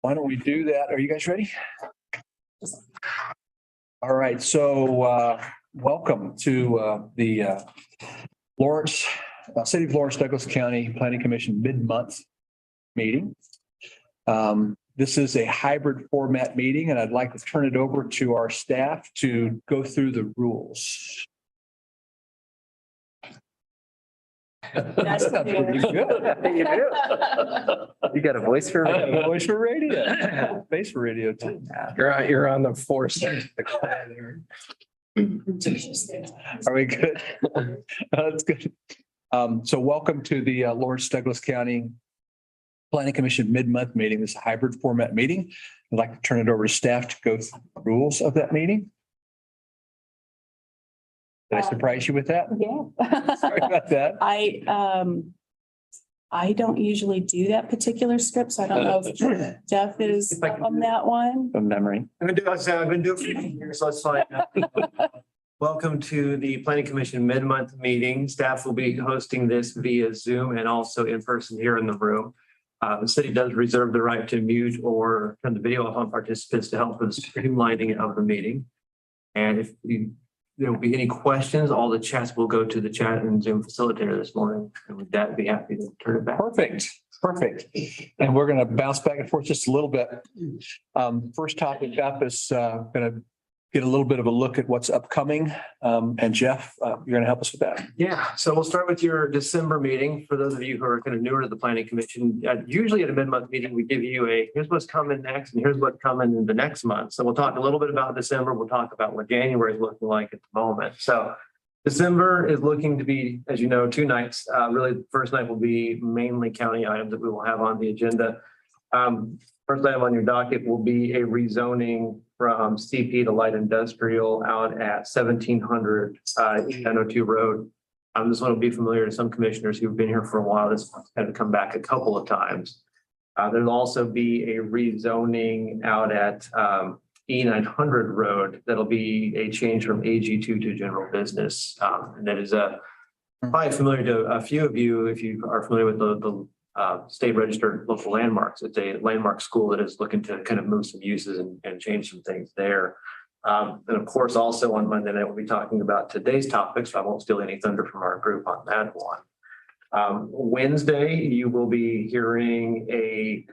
Why don't we do that? Are you guys ready? All right, so welcome to the Lawrence, City of Lawrence, Douglas County Planning Commission mid-month meeting. This is a hybrid format meeting, and I'd like to turn it over to our staff to go through the rules. That's pretty good. You got a voice for me? Voice for radio, face for radio too. You're on the force. Are we good? That's good. So welcome to the Lawrence Douglas County Planning Commission mid-month meeting. This is a hybrid format meeting. I'd like to turn it over to staff to go through the rules of that meeting. Did I surprise you with that? Yeah. Sorry about that. I don't usually do that particular script, so I don't know if Jeff is If I can on do that one. From memory. I've been doing it for years, so that's fine. Welcome to the Planning Commission mid-month meeting. Staff will be hosting this via Zoom and also in person here in the room. The city does reserve the right to mute or turn the video off on participants to help with the streamlining of the meeting. And if there will be any questions, all the chats will go to the chat and Zoom facilitator this morning. And with that, be happy to turn it back. Perfect. And we're going to bounce back and forth just a little bit. First topic up is going to get a little bit of a look at what's upcoming. And Jeff, you're going to help us with that. Yeah, so we'll start with your December meeting. For those of you who are kind of newer to the Planning Commission, usually at a mid-month meeting, we give you here's what's coming next and here's what's coming in the next month. So we'll talk a little bit about December. We'll talk about what January is looking like at the moment. So December is looking to be, as you know, 2 nights. Really, the first night will be mainly county items that we will have on the agenda. First item on your docket will be a rezoning from CP to light industrial out at 1700 902 Road. This one will be familiar to some commissioners who've been here for a while. This one's kind of come back a couple of times. There'll also be a rezoning out at E900 Road. That'll be a change from AG2 to general business. And that is probably familiar to a few of you if you are familiar with the state registered local landmarks. It's a landmark school that is looking to kind of move some uses and change some things there. And of course, also on Monday night, we'll be talking about today's topics. So I won't steal any thunder from our group on that one. Wednesday, you will be hearing a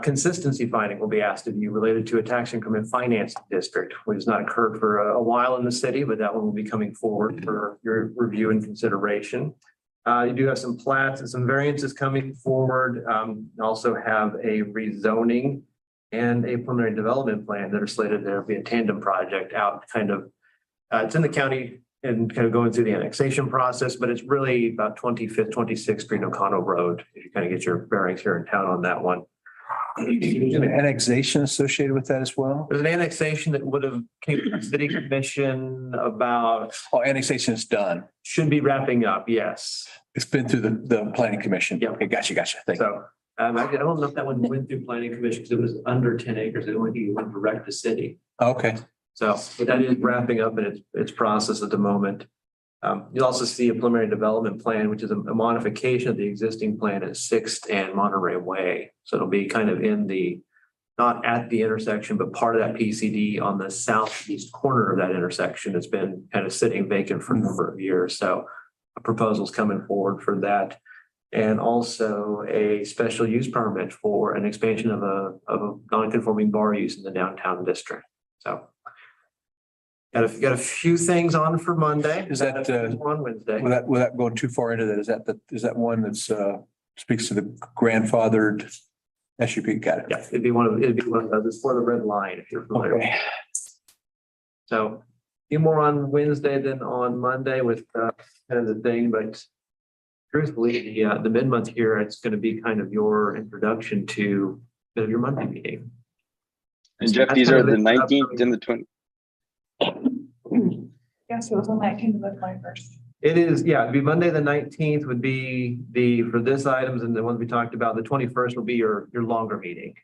consistency finding will be asked of you related to a tax increment finance district, which has not occurred for a while in the city, but that one will be coming forward for your review and consideration. You do have some plats and some variances coming forward. You also have a rezoning and a preliminary development plan that are slated there to be a tandem project out kind of, it's in the county and kind of going through the annexation process, but it's really about 25th, 26th Green O'Connell Road. If you kind of get your bearings here in town on that one. There's an annexation associated with that as well. There's an annexation that would have came to the city commission about, Oh, annexation is done. should be wrapping up. Yes. It's been through the planning commission. Yeah. Okay, gotcha. Thank you. So, actually, I don't know if that one went through planning commission because it was under 10 acres. It only went direct to city. Okay. So, but that is wrapping up in its process at the moment. You'll also see a preliminary development plan, which is a modification of the existing plan at 6th and Monterey Way. So it'll be kind of in the, not at the intersection, but part of that PCD on the southeast corner of that intersection. It's been kind of sitting vacant for a number of years. So a proposal's coming forward for that. And also a special use permit for an expansion of a non-conforming bar use in the downtown district. So got a few things on for Monday. Is that, on Wednesday? Without going too far into that, is that one that's speaks to the grandfathered SUP? Got it. Yeah, it'd be one of this for the red line if you're familiar. Okay. So a few more on Wednesday than on Monday with kind of the thing, but truthfully, the mid-month here, it's going to be kind of your introduction to your Monday meeting. And Jeff, these are the 19th and the 20th. Yes, it was on 19th with my first. It is, yeah, it'd be Monday, the 19th would be for this items, and the ones we talked about, the 21st will be your longer meeting.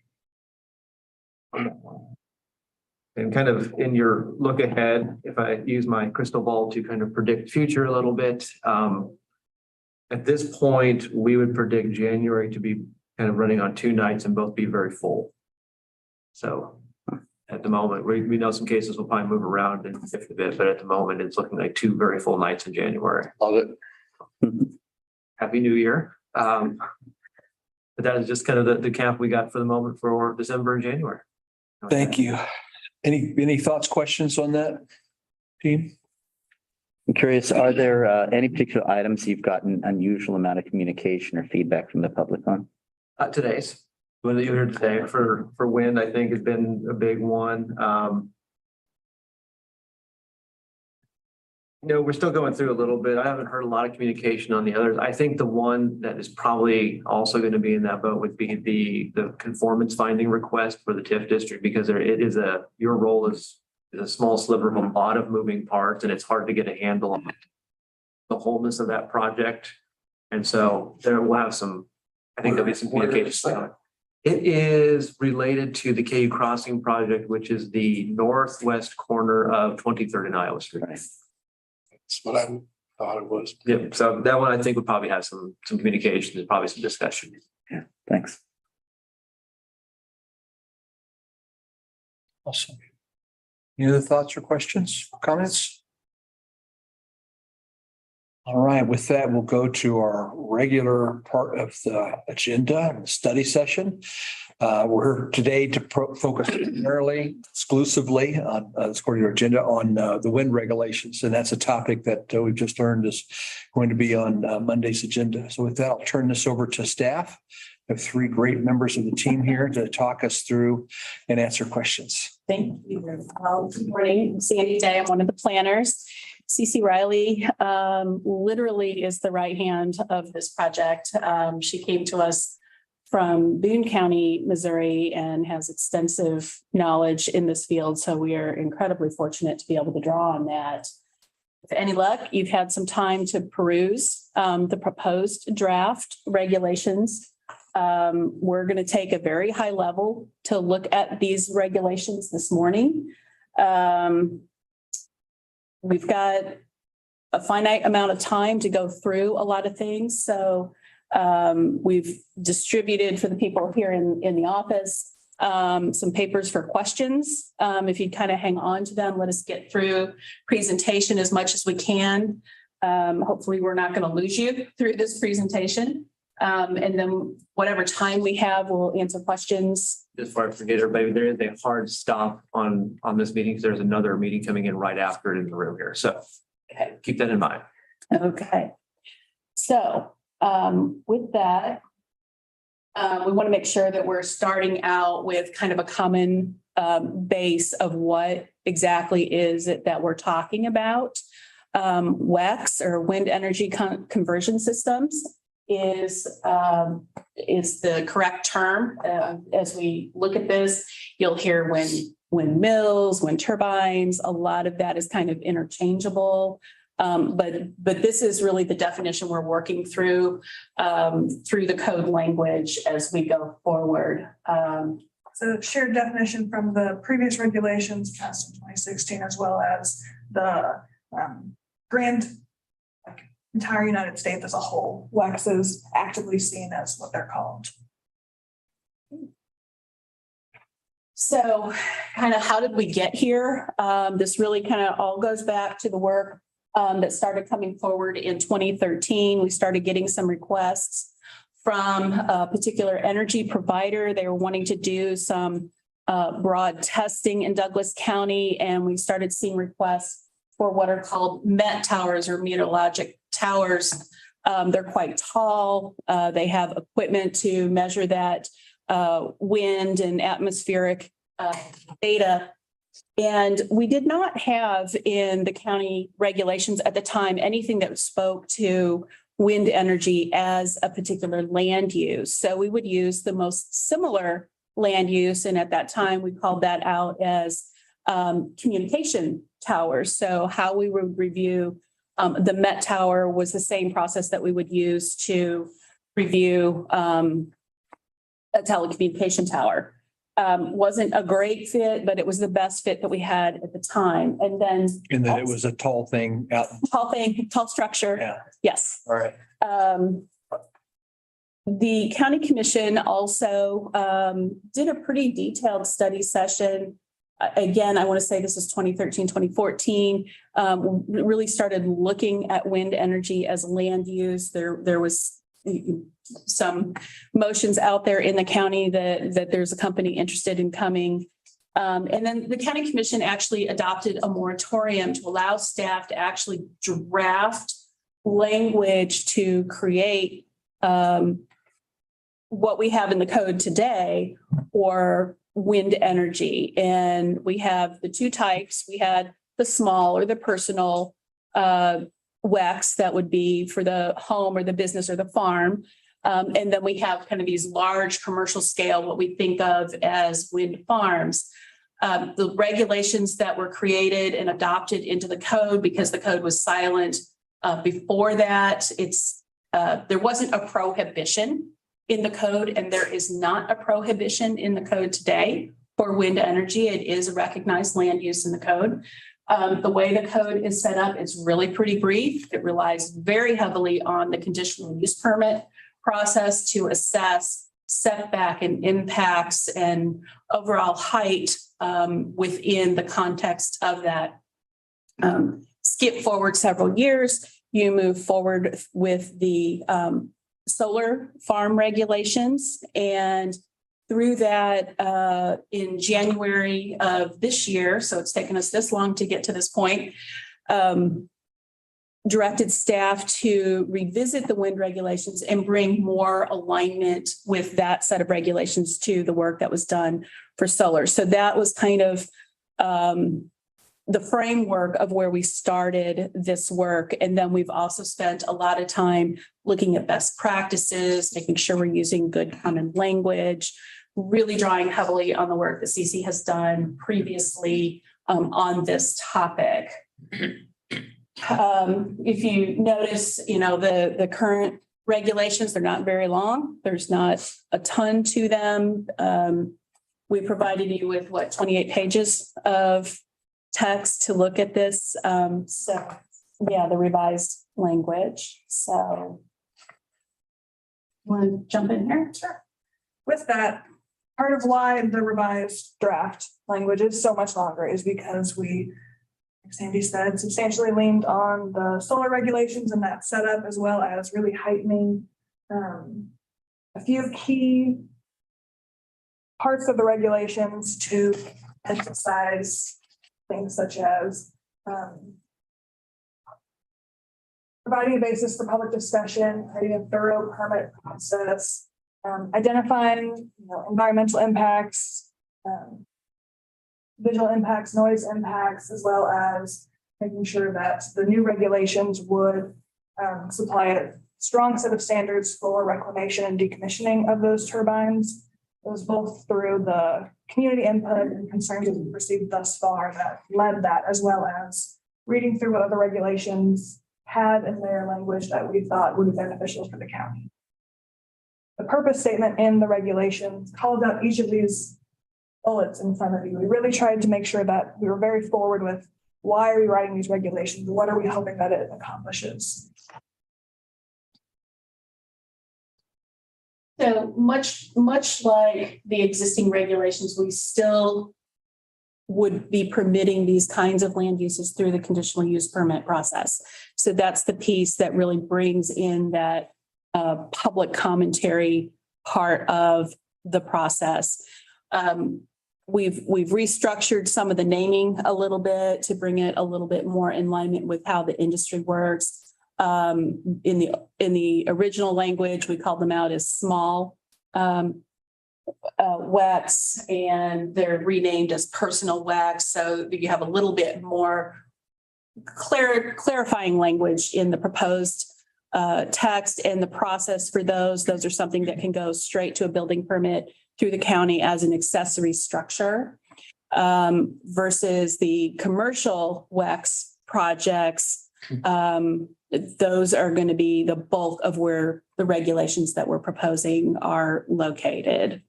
And kind of in your look ahead, if I use my crystal ball to kind of predict future a little bit, at this point, we would predict January to be kind of running on 2 nights and both be very full. So at the moment, we know some cases will probably move around in a bit, but at the moment, it's looking like 2 very full nights in January. Love it. Happy New Year. But that is just kind of the camp we got for the moment for December and January. Thank you. Any thoughts, questions on that, team? I'm curious, are there any particular items you've gotten unusual amount of communication or feedback from the public on? Today's, one that you heard today for wind, I think has been a big one. We're still going through a little bit. I haven't heard a lot of communication on the others. I think the one that is probably also going to be in that boat would be the conformance finding request for the TIF district, because your role is a small sliver of a lot of moving parts, and it's hard to get a handle on the wholeness of that project. And so there will have I think there'll be some communication. It is related to the KU Crossing project, which is the northwest corner of 23rd and Iowa Street. Right. That's what I thought it was. Yep. So that one I think would probably have some communication and probably some discussion. Yeah, thanks. Awesome. Any other thoughts or questions, comments? All right, with that, we'll go to our regular part of the agenda, study session. We're here today to focus primarily, exclusively on, according to our agenda, on the wind regulations. And that's a topic that we've just learned is going to be on Monday's agenda. So with that, I'll turn this over to staff. We have 3 great members of the team here to talk us through and answer questions. Thank you. Good morning. I'm Sandy Day. I'm one of the planners. Cece Riley literally is the right hand of this project. She came to us from Boone County, Missouri, and has extensive knowledge in this field. So we are incredibly fortunate to be able to draw on that. With any luck, you've had some time to peruse the proposed draft regulations. We're going to take a very high level to look at these regulations this morning. We've got a finite amount of time to go through a lot of things. So we've distributed for the people here in the office some papers for questions. If you'd kind of hang on to them, let us get through presentation as much as we can. Hopefully we're not going to lose you through this presentation. And then whatever time we have, we'll answer questions. As far as forget everybody, there is a hard stop on this meeting because there's another meeting coming in right after it in the room here. So keep that in mind. Okay. So with that, we want to make sure that we're starting out with kind of a common base of what exactly is it that we're talking about. WECS, or wind energy conversion systems, is the correct term. As we look at this, you'll hear windmills, wind turbines. A lot of that is kind of interchangeable. But this is really the definition we're working through the code language as we go forward. So shared definition from the previous regulations passed in 2016, as well as the entire United States as a whole. WECS is actively seen as what they're called. So kind of how did we get here? This really kind of all goes back to the work that started coming forward in 2013. We started getting some requests from a particular energy provider. They were wanting to do some broad testing in Douglas County, and we started seeing requests for what are called MET towers, or meteorologic towers. They're quite tall. They have equipment to measure that wind and atmospheric data. And we did not have in the county regulations at the time anything that spoke to wind energy as a particular land use. So we would use the most similar land use. And at that time, we called that out as communication towers. So how we would review the MET tower was the same process that we would use to review a telecommunication tower. Wasn't a great fit, but it was the best fit that we had at the time. And then it was a tall thing out. tall structure. Yeah. Yes. All right. The county commission also did a pretty detailed study session. Again, I want to say this is 2013, 2014. Really started looking at wind energy as land use. There was some motions out there in the county that there's a company interested in coming. And then the county commission actually adopted a moratorium to allow staff to actually draft language to create what we have in the code today for wind energy. And we have the two types. We had the small or the personal WECs that would be for the home or the business or the farm. And then we have kind of these large commercial scale, what we think of as wind farms. The regulations that were created and adopted into the code, because the code was silent before that, there wasn't a prohibition in the code, and there is not a prohibition in the code today for wind energy. It is a recognized land use in the code. The way the code is set up is really pretty brief. It relies very heavily on the conditional use permit process to assess setback and impacts and overall height within the context of that. Skip forward several years, you move forward with the solar farm regulations. And through that, in January of this year, so it's taken us this long to get to this point, directed staff to revisit the wind regulations and bring more alignment with that set of regulations to the work that was done for solar. So that was kind of the framework of where we started this work. And then we've also spent a lot of time looking at best practices, making sure we're using good common language, really drawing heavily on the work that CC has done previously on this topic. If you notice, the current regulations, they're not very long. There's not a ton to them. We provided you with 28 pages of text to look at this. So yeah, the revised language. So want to jump in here? Sure. With that, part of why the revised draft language is so much longer is because we, like Sandy said, substantially leaned on the solar regulations and that setup, as well as really heightening a few key parts of the regulations to emphasize things such as providing a basis for public discussion, creating a thorough permit process, identifying environmental impacts, visual impacts, noise impacts, as well as making sure that the new regulations would supply a strong set of standards for reclamation and decommissioning of those turbines. It was both through the community input and concerns that we've received thus far that led that, as well as reading through what other regulations had in their language that we thought would be beneficial for the county. The purpose statement in the regulations called out each of these bullets in front of you. We really tried to make sure that we were very forward with why are we writing these regulations? What are we hoping that it accomplishes? So much like the existing regulations, we still would be permitting these kinds of land uses through the conditional use permit process. So that's the piece that really brings in that public commentary part of the process. We've restructured some of the naming a little bit to bring it a little bit more in alignment with how the industry works. In the original language, we called them out as small WECs, and they're renamed as personal WECs. So you have a little bit more clarifying language in the proposed text, and the process for those. Those are something that can go straight to a building permit through the county as an accessory structure, versus the commercial WECs projects. Those are going to be the bulk of where the regulations that we're proposing are located.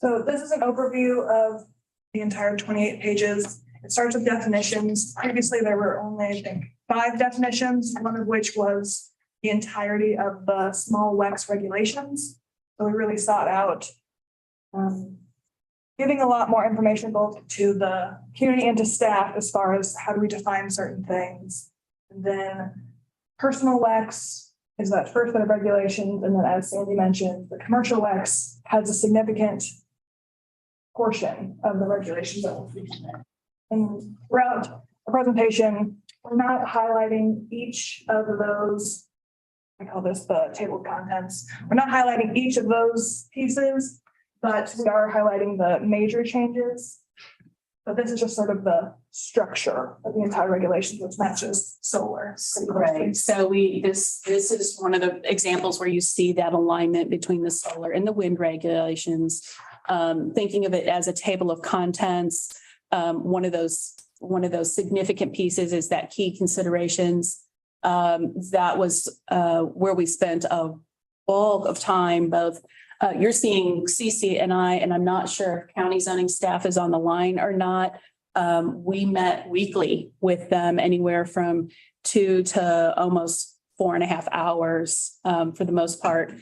So this is an overview of the entire 28 pages. It starts with definitions. Previously, there were only, I think, 5 definitions, one of which was the entirety of the small WEX regulations. So we really sought out giving a lot more information both to the community and to staff as far as how do we define certain things. And then personal WEX is that first set of regulations. And then as Sandy mentioned, the commercial WEX has a significant portion of the regulations that will be in there. And throughout the presentation, we're not highlighting each of those. I call this the table of contents. We're not highlighting each of those pieces, but we are highlighting the major changes. But this is just sort of the structure of the entire regulation, which matches solar. Right, so this is one of the examples where you see that alignment between the solar and the wind regulations. Thinking of it as a table of contents, one of those significant pieces is that key considerations. That was where we spent a bulk of time, both you're seeing CCNI, and I'm not sure if county zoning staff is on the line or not. We met weekly with them, anywhere from 2 to almost 4.5 hours, for the most part,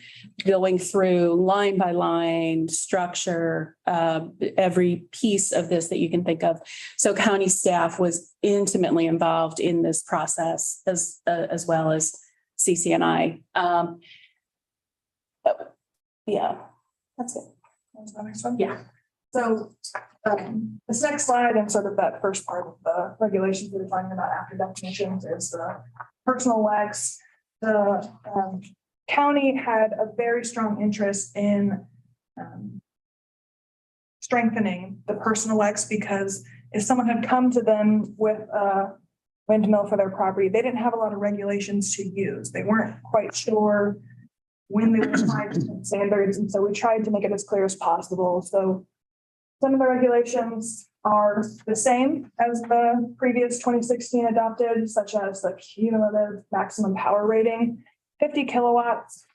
going through line by line structure, every piece of this that you can think of. So county staff was intimately involved in this process as well as CCNI. Yeah, that's it. What's the next one? Yeah. So this next slide and sort of that first part of the regulations we're talking about after definitions is the personal WEX. The county had a very strong interest in strengthening the personal WEX, because if someone had come to them with a windmill for their property, they didn't have a lot of regulations to use. They weren't quite sure when they were applied to standards. And so we tried to make it as clear as possible. So some of the regulations are the same as the previous 2016 adopted, such as the cumulative maximum power rating, 50 kilowatts.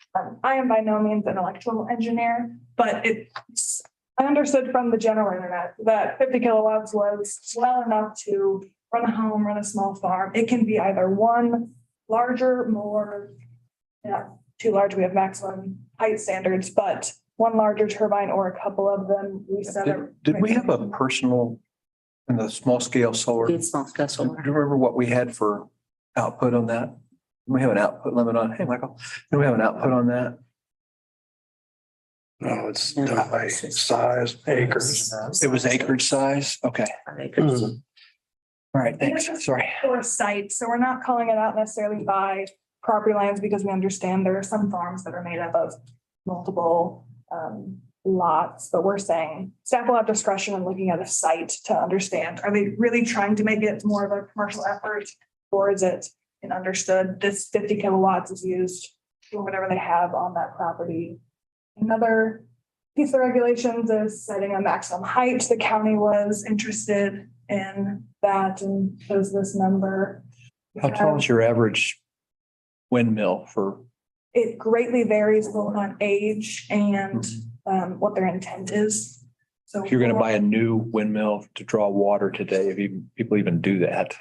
I am by no means an electrical engineer, but I understood from the general internet that 50 kilowatts was well enough to run a home, run a small farm. It can be either one larger, more, too large, we have maximum height standards, but one larger turbine or a couple of them. We set up. Did we have a personal in the small scale solar? It's small scale Do solar. you remember what we had for output on that? Do we have an output limit on, hey, Michael, do we have an output on that? No, it's done by size, acres. It was acreage size? Okay. All right, thanks. Sorry. Or site, so we're not calling it out necessarily by property lines, because we understand there are some farms that are made up of multiple lots, but we're saying staff will have discretion in looking at a site to understand, are they really trying to make it more of a commercial effort, or is it an understood this 50 kilowatts is used for whatever they have on that property? Another piece of regulations is setting a maximum height. The county was interested in that and chose this number. How tall is your average windmill for? It greatly varies both on age and what their intent is. So If you're going to buy a new windmill to draw water today, if even people even do that.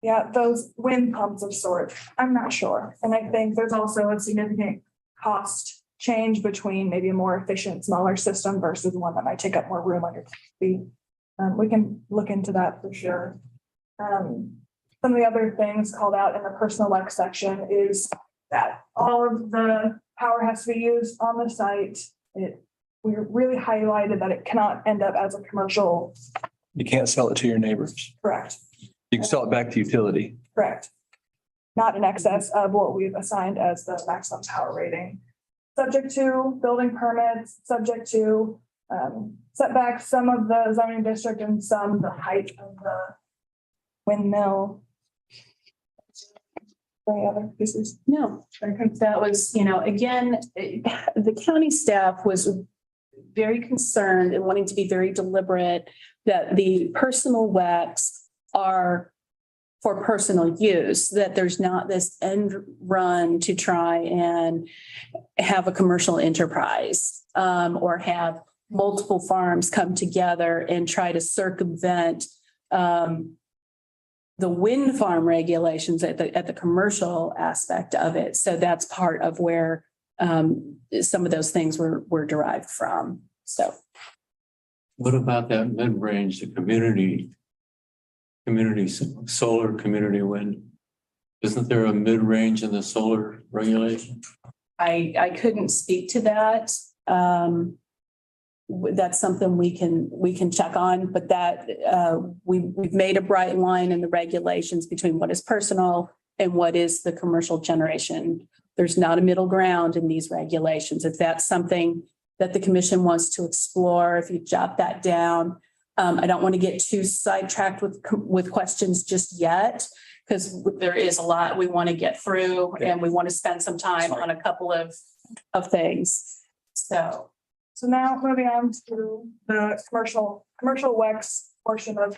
yeah, those wind pumps of sorts, I'm not sure. And I think there's also a significant cost change between maybe a more efficient, smaller system versus one that might take up more room on your feet. We can look into that for sure. Some of the other things called out in the personal WEX section is that all of the power has to be used on the site. We really highlighted that it cannot end up as a commercial. You can't sell it to your neighbors. Correct. You can sell it back to utility. Correct. Not in excess of what we've assigned as the maximum power rating. Subject to building permits, subject to setbacks, some of the zoning district and some the height of the windmill. Any other pieces? No, I think that was, again, the county staff was very concerned and wanting to be very deliberate that the personal WEX are for personal use, that there's not this end run to try and have a commercial enterprise or have multiple farms come together and try to circumvent the the wind farm regulations at the commercial aspect of it. So that's part of where some of those things were derived from. So What about that mid-range, the solar community wind? Isn't there a mid-range in the solar regulation? I couldn't speak to that. That's something we can check on, but that we've made a bright line in the regulations between what is personal and what is the commercial generation. There's not a middle ground in these regulations. If that's something that the commission wants to explore, if you jot that down. I don't want to get too sidetracked with questions just yet, because there is a lot we want to get through and we want to spend some time on a couple of things. So now moving on to the commercial WEX portion of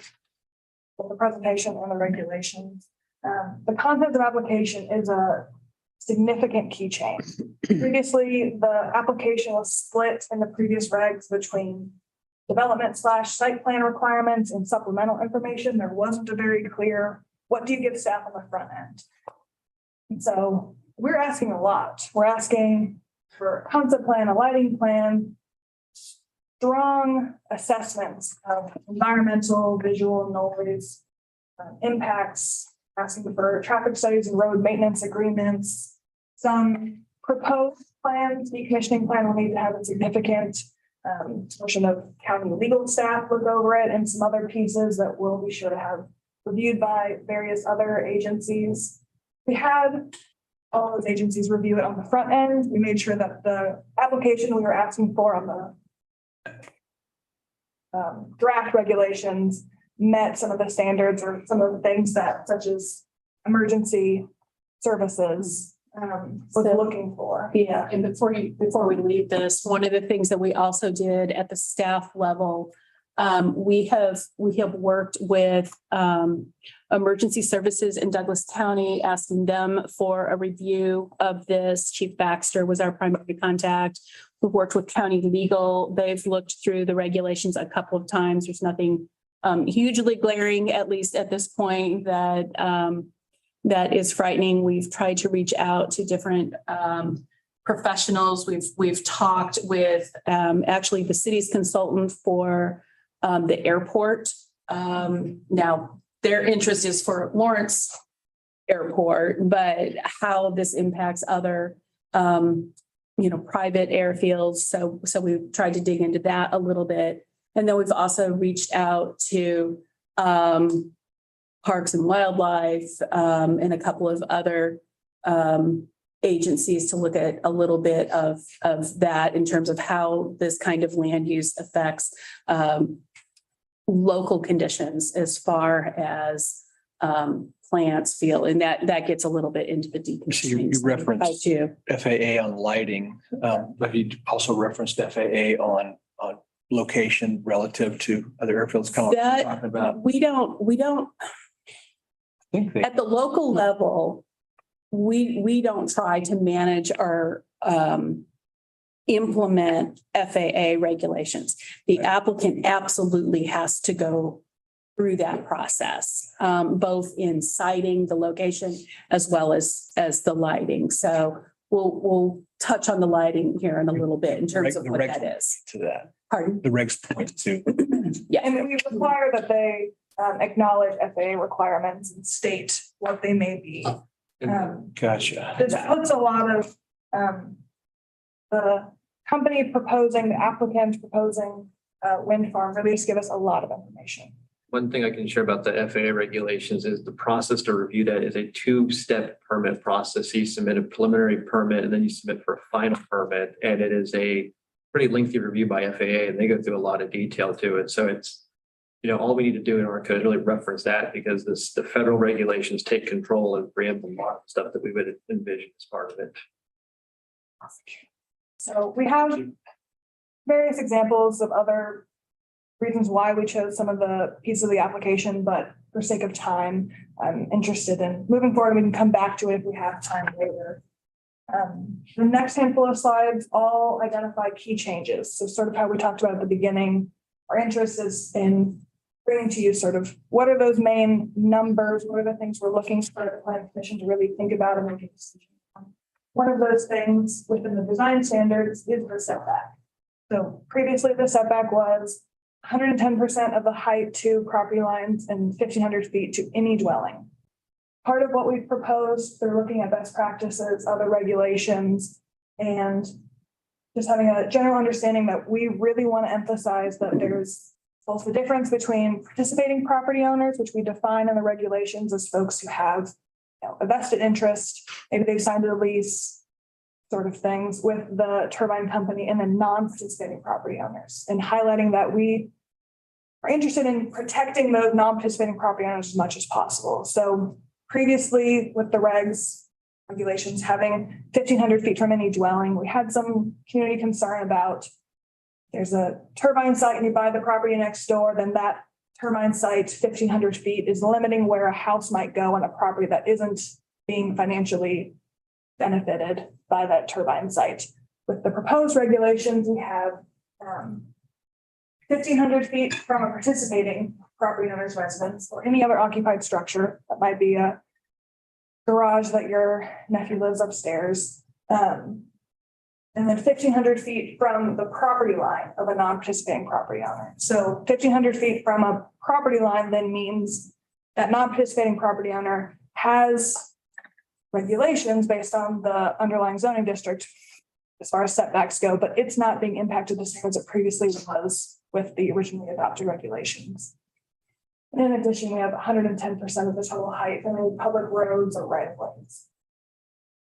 the presentation and the regulations. The content of application is a significant key change. Previously, the application was split in the previous regs between development/site plan requirements and supplemental information. There wasn't a very clear, what do you give staff on the front end? And so we're asking a lot. We're asking for a concept plan, a lighting plan, strong assessments of environmental, visual, noise, impacts, asking for traffic studies and road maintenance agreements. Some proposed plans, decommissioning plan will need to have a significant portion of county legal staff look over it, and some other pieces that we'll be sure to have reviewed by various other agencies. We had all those agencies review it on the front end. We made sure that the application we were asking for on the draft regulations met some of the standards or some of the things that, such as emergency services, was looking for. yeah, and before we leave this, one of the things that we also did at the staff level, we have worked with emergency services in Douglas County, asking them for a review of this. Chief Baxter was our primary contact. We've worked with county legal. They've looked through the regulations a couple of times. There's nothing hugely glaring, at least at this point, that is frightening. We've tried to reach out to different professionals. We've talked with actually the city's consultant for the airport. Now their interest is for Lawrence Airport, but how this impacts other private airfields. So we've tried to dig into that a little bit. And then we've also reached out to Parks and Wildlife and a couple of other agencies to look at a little bit of that in terms of how this kind of land use affects local conditions as far as plants feel. And that gets a little bit into the deep. So you referenced FAA on lighting, but you also referenced FAA on location relative to other airfields. Talking about. We don't. At the local level, we don't try to manage or implement FAA regulations. The applicant absolutely has to go through that process, both in citing the location as well as the lighting. So we'll touch on the lighting here in a little bit in terms of what that is. To that. Pardon? The regs point to. Yeah. And we require that they acknowledge FAA requirements and state what they may be. Gotcha. This puts a lot of the company proposing, the applicant proposing wind farm release give us a lot of information. One thing I can share about the FAA regulations is the process to review that is a two-step permit process. You submit a preliminary permit and then you submit for a final permit. And it is a pretty lengthy review by FAA and they go through a lot of detail to it. So it's, all we need to do in our code is really reference that because the federal regulations take control and preempt a lot of stuff that we would envision as part of it. So we have various examples of other reasons why we chose some of the pieces of the application, but for sake of time, I'm interested in moving forward. We can come back to it if we have time later. The next handful of slides all identify key changes. So sort of how we talked about at the beginning, our interest is in bringing to you sort of what are those main numbers? What are the things we're looking for the planning commission to really think about and make a decision on? One of those things within the design standards is the setback. So previously the setback was 110% of the height to property lines and 1,500 feet to any dwelling. Part of what we've proposed, they're looking at best practices, other regulations, and just having a general understanding that we really want to emphasize that there's both the difference between participating property owners, which we define in the regulations as folks who have, a vested interest, maybe they've signed a lease, sort of things with the turbine company, and then non-participating property owners, and highlighting that we are interested in protecting those non-participating property owners as much as possible. So previously with the regulations having 1,500 feet from any dwelling, we had some community concern about there's a turbine site and you buy the property next door, then that turbine site 1,500 feet is limiting where a house might go on a property that isn't being financially benefited by that turbine site. With the proposed regulations, we have 1,500 feet from a participating property owner's residence or any other occupied structure. That might be a garage that your nephew lives upstairs. And then 1,500 feet from the property line of a non-participating property owner. So 1,500 feet from a property line then means that non-participating property owner has regulations based on the underlying zoning district as far as setbacks go, but it's not being impacted the same as it previously was with the originally adopted regulations. And in addition, we have 110% of the total height from any public roads or right of ways.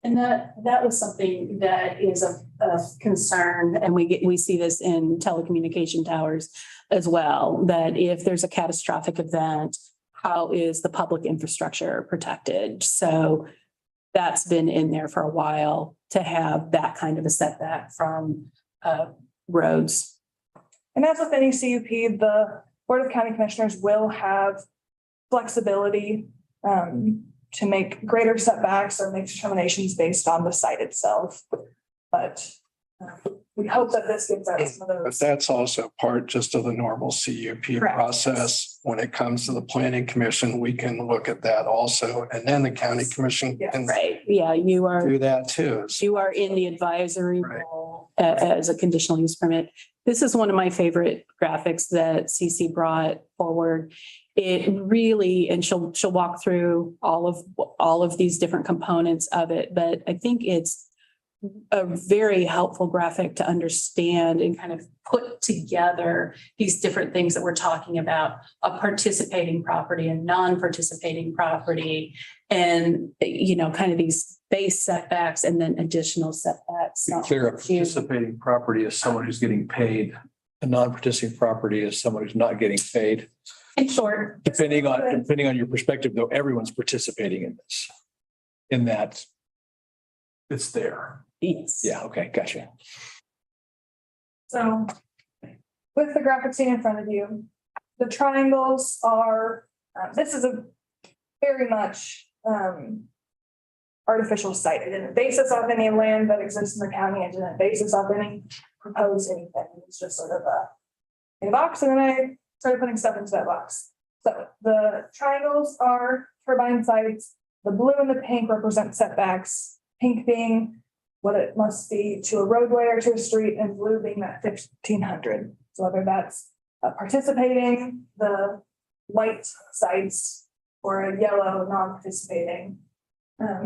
And that was something that is of concern, and we see this in telecommunication towers as well, that if there's a catastrophic event, how is the public infrastructure protected? So that's been in there for a while to have that kind of a setback from roads. And as with any CUP, the Board of County Commissioners will have flexibility to make greater setbacks or make determinations based on the site itself. But we hope that this gives us some of But those. that's also part just of the normal CUP Correct. process. When it comes to the planning commission, we can look at that also. And then the county commission Yes. can Right, yeah, you are do that too. you are in the advisory Right. role as a conditional use permit. This is one of my favorite graphics that CC brought forward. It really, and she'll walk through all of these different components of it, but I think it's a very helpful graphic to understand and kind of put together these different things that we're talking about, a participating property and non-participating property, and, kind of these base setbacks and then additional setbacks. Be clear, a participating property is someone who's getting paid. A non-participating property is someone who's not getting paid. In short, Depending on your perspective, though, everyone's participating in this. In that it's there. yes. Yeah, okay, gotcha. So with the graphic seen in front of you, the triangles are, this is a very much artificial site. It didn't base us off any land that exists in the county. It didn't base us off any proposed anything. It's just sort of a box, and then I started putting stuff into that box. So the triangles are turbine sites. The blue and the pink represent setbacks. Pink being what it must be to a roadway or to a street, and blue being that 1,500. So whether that's participating, the white sites, or a yellow non-participating.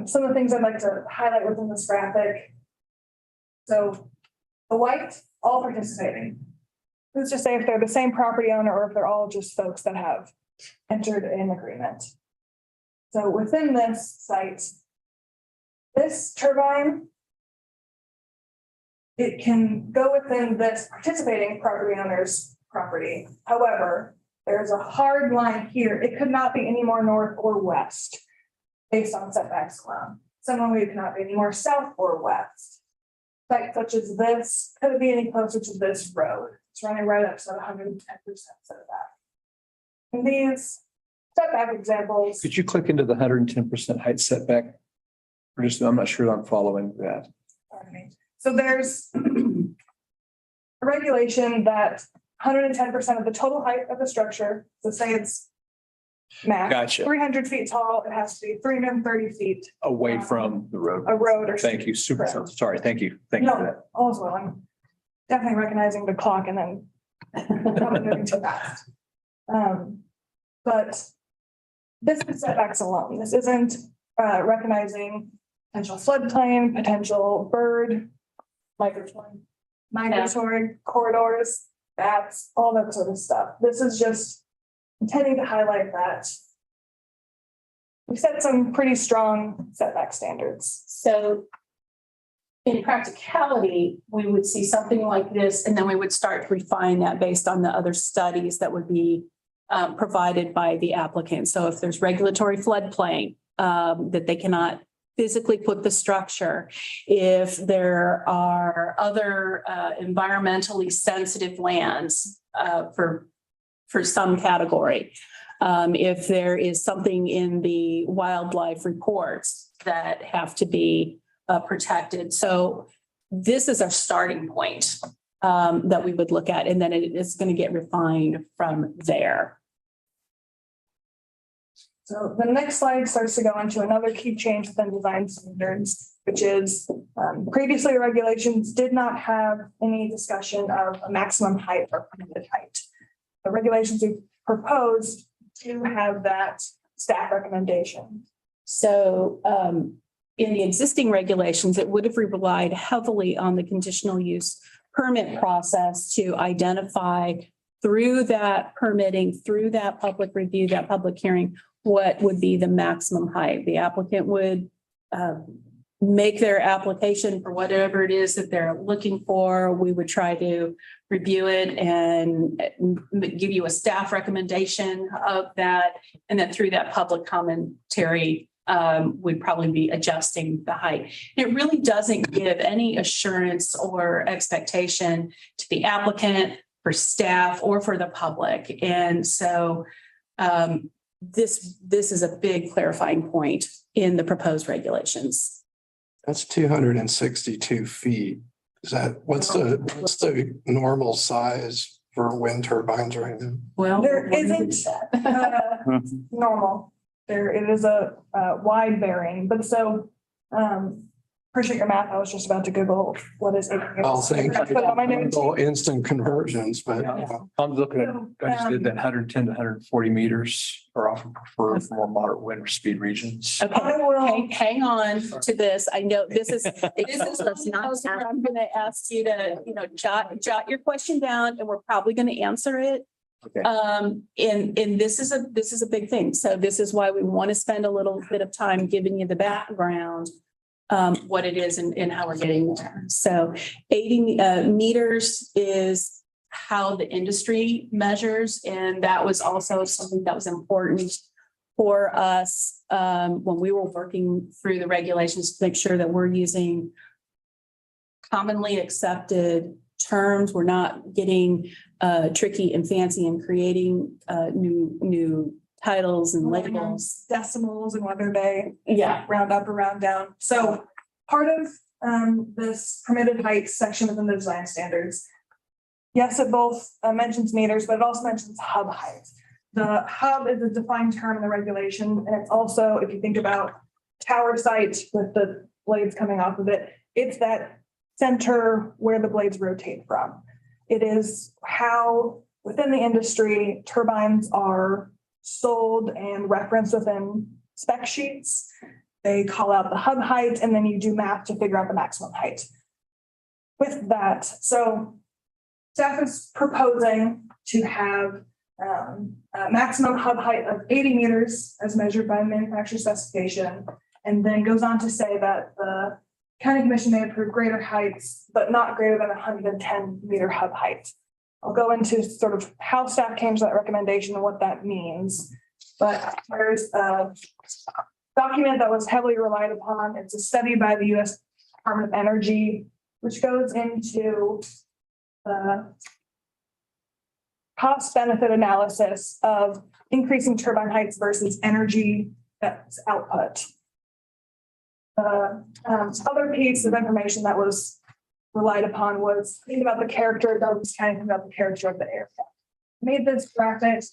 Some of the things I'd like to highlight within this graphic. So the white, all participating. Let's just say if they're the same property owner or if they're all just folks that have entered an agreement. So within this site, this turbine, it can go within this participating property owner's property. However, there's a hard line here. It could not be any more north or west based on setbacks alone. Similarly, it cannot be any more south or west. Sites such as this couldn't be any closer to this road. It's running right up to 110% setback. And these setback examples. Could you click into the 110% height setback? Or just, I'm not sure I'm following that. Pardon me. So there's a regulation that 110% of the total height of the structure. So say it's max Gotcha. 300 feet tall, it has to be 330 feet Away from the road. a road or. Thank you. Super. Correct. Sorry. Thank you. Thank you for No, that. all's well. I'm definitely recognizing the clock and then probably moving too fast. But this is setbacks alone. This isn't recognizing potential floodplain, potential bird, migratory corridors, bats, all that sort of stuff. This is just intending to highlight that we set some pretty strong setback standards. So in practicality, we would see something like this, and then we would start to refine that based on the other studies that would be provided by the applicant. So if there's regulatory floodplain, that they cannot physically put the structure, if there are other environmentally sensitive lands for some category, if there is something in the wildlife reports that have to be protected. So this is our starting point that we would look at, and then it is going to get refined from there. So the next slide starts to go into another key change within design standards, which is previously regulations did not have any discussion of a maximum height or permitted height. The regulations we proposed do have that staff recommendation. So in the existing regulations, it would have relied heavily on the conditional use permit process to identify through that permitting, through that public review, that public hearing, what would be the maximum height. The applicant would make their application for whatever it is that they're looking for. We would try to review it and give you a staff recommendation of that. And then through that public commentary, we'd probably be adjusting the height. It really doesn't give any assurance or expectation to the applicant, for staff, or for the public. And so this is a big clarifying point in the proposed regulations. That's 262 feet. Is that, what's the normal size for wind turbines right now? Well, There we're gonna do isn't that. normal. It is a wide varying, but so appreciate your math. I was just about to Google what is. I'll think Put it on my notes. instant conversions, but I'm looking at, I just did that 110 to 140 meters are often preferred for more moderate wind speed regions. Okay, I will. hang on to this. I know this is what's not, I'm going to ask you to, jot your question down, and we're probably going to answer it. Okay. And this is a big thing. So this is why we want to spend a little bit of time giving you the background, what it is and how we're getting there. So 80 meters is how the industry measures. And that was also something that was important for us when we were working through the regulations to make sure that we're using commonly accepted terms. We're not getting tricky and fancy and creating new titles and labels. Decimals and whether they Yeah. round up or round down. So part of this permitted height section within the design standards. Yes, it both mentions meters, but it also mentions hub height. The hub is a defined term in the regulation, and it's also, if you think about tower site with the blades coming off of it, it's that center where the blades rotate from. It is how within the industry turbines are sold and referenced within spec sheets. They call out the hub height, and then you do math to figure out the maximum height. With that, so staff is proposing to have a maximum hub height of 80 meters as measured by manufacturer specification, and then goes on to say that the county commission may approve greater heights, but not greater than 110 meter hub height. I'll go into sort of how staff came to that recommendation and what that means. But there's a document that was heavily relied upon. It's a study by the U.S. Department of Energy, which goes into the cost benefit analysis of increasing turbine heights versus energy that's output. Other piece of information that was relied upon was think about the character of Douglas County, think about the character of the area. Made this graphic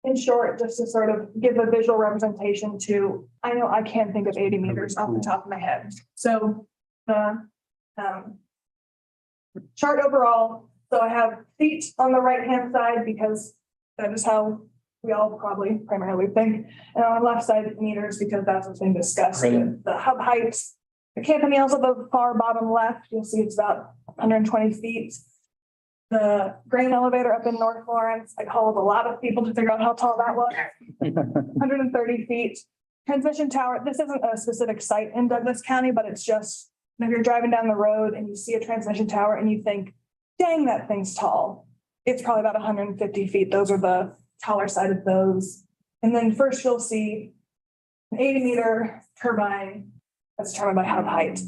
in short, just to sort of give a visual representation to, I know I can't think of 80 meters off the top of my head. So the chart overall, so I have feet on the right-hand side because that is how we all probably primarily think. And on the left side, meters, because that's what's been discussed. Right. The hub heights, the campaigns at the far bottom left, you'll see it's about 120 feet. The grain elevator up in North Lawrence, I called a lot of people to figure out how tall that was. 130 feet. Transmission tower, this isn't a specific site in Douglas County, but it's just, if you're driving down the road and you see a transmission tower and you think, dang, that thing's tall. It's probably about 150 feet. Those are the taller side of those. And then first you'll see an 80-meter turbine that's determined by hub height.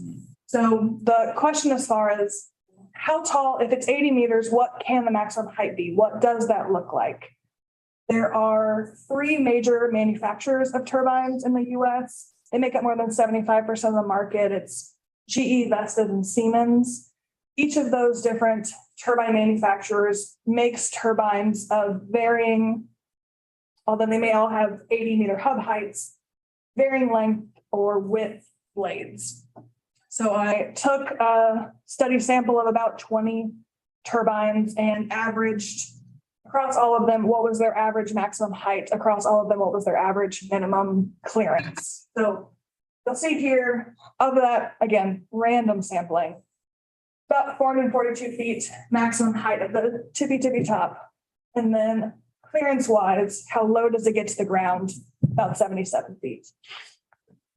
So the question as far as how tall, if it's 80 meters, what can the maximum height be? What does that look like? There are 3 major manufacturers of turbines in the US. They make up more than 75% of the market. It's GE, Vestas, and Siemens. Each of those different turbine manufacturers makes turbines of varying, although they may all have 80-meter hub heights, varying length or width blades. So I took a study sample of about 20 turbines and averaged across all of them, what was their average maximum height, across all of them, what was their average minimum clearance. So you'll see here, of that, again, random sampling, about 442 feet maximum height at the tippy top. And then clearance wise, how low does it get to the ground? About 77 feet.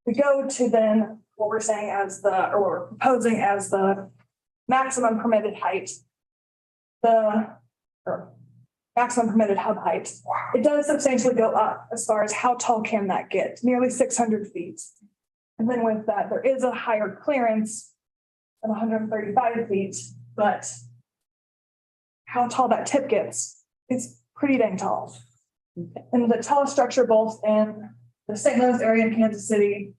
We go to then what we're saying as the, or we're proposing as the maximum permitted height, or maximum permitted hub height. It does substantially go up as far as how tall can that get, nearly 600 feet. And then with that, there is a higher clearance of 135 feet, but how tall that tip gets, it's pretty dang tall. And the tallest structure both in the St. Louis area in Kansas City,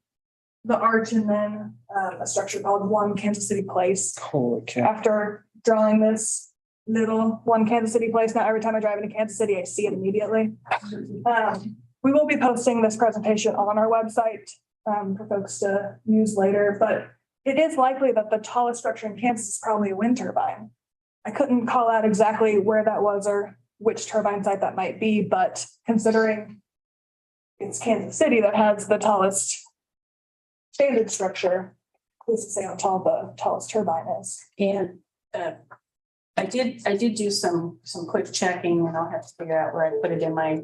the arch, and then a structure called One Kansas City Place. Holy cow. After drawing this little One Kansas City Place, now every time I drive into Kansas City, I see it immediately. We will be posting this presentation on our website for folks to use later, but it is likely that the tallest structure in Kansas is probably a wind turbine. I couldn't call out exactly where that was or which turbine site that might be, but considering it's Kansas City that has the tallest standard structure, who's to say how tall the tallest turbine is? And I did do some quick checking, and I'll have to figure out where I put it in my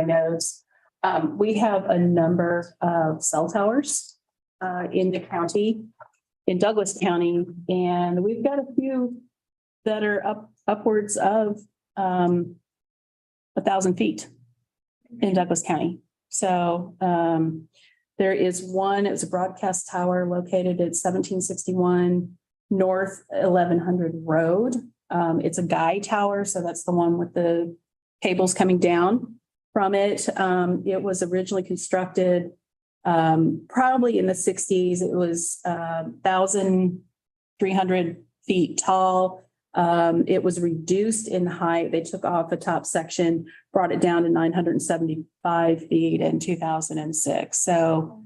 notes. We have a number of cell towers in the county, in Douglas County, and we've got a few that are upwards of 1,000 feet in Douglas County. So there is one, it was a broadcast tower located at 1761 North 1100 Road. It's a guy tower, so that's the one with the cables coming down from it. It was originally constructed probably in the 60s. It was 1,300 feet tall. It was reduced in height. They took off the top section, brought it down to 975 feet in 2006. So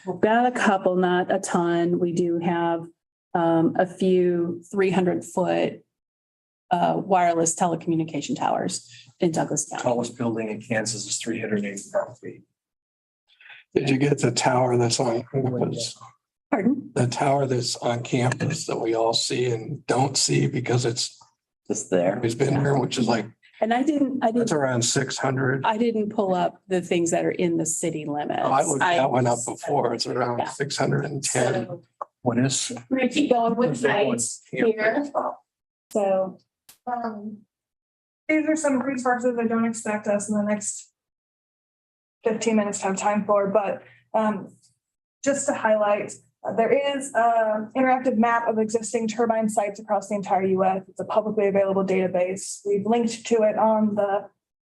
we've got a couple, not a ton. We do have a few 300-foot wireless telecommunication towers in Douglas County. Tallest building in Kansas is 385 feet. Did you get the tower that's on campus? Pardon? The tower that's on campus that we all see and don't see because it's Just there. always been here, which is like, And I didn't around 600. I didn't pull up the things that are in the city limits. I looked that one up before. It's around Yeah. 610. So What is? we're gonna keep going with heights here. So, These are some resources I don't expect us in the next 15 minutes to have time for, but just to highlight, there is an interactive map of existing turbine sites across the entire US. It's a publicly available database. We've linked to it on the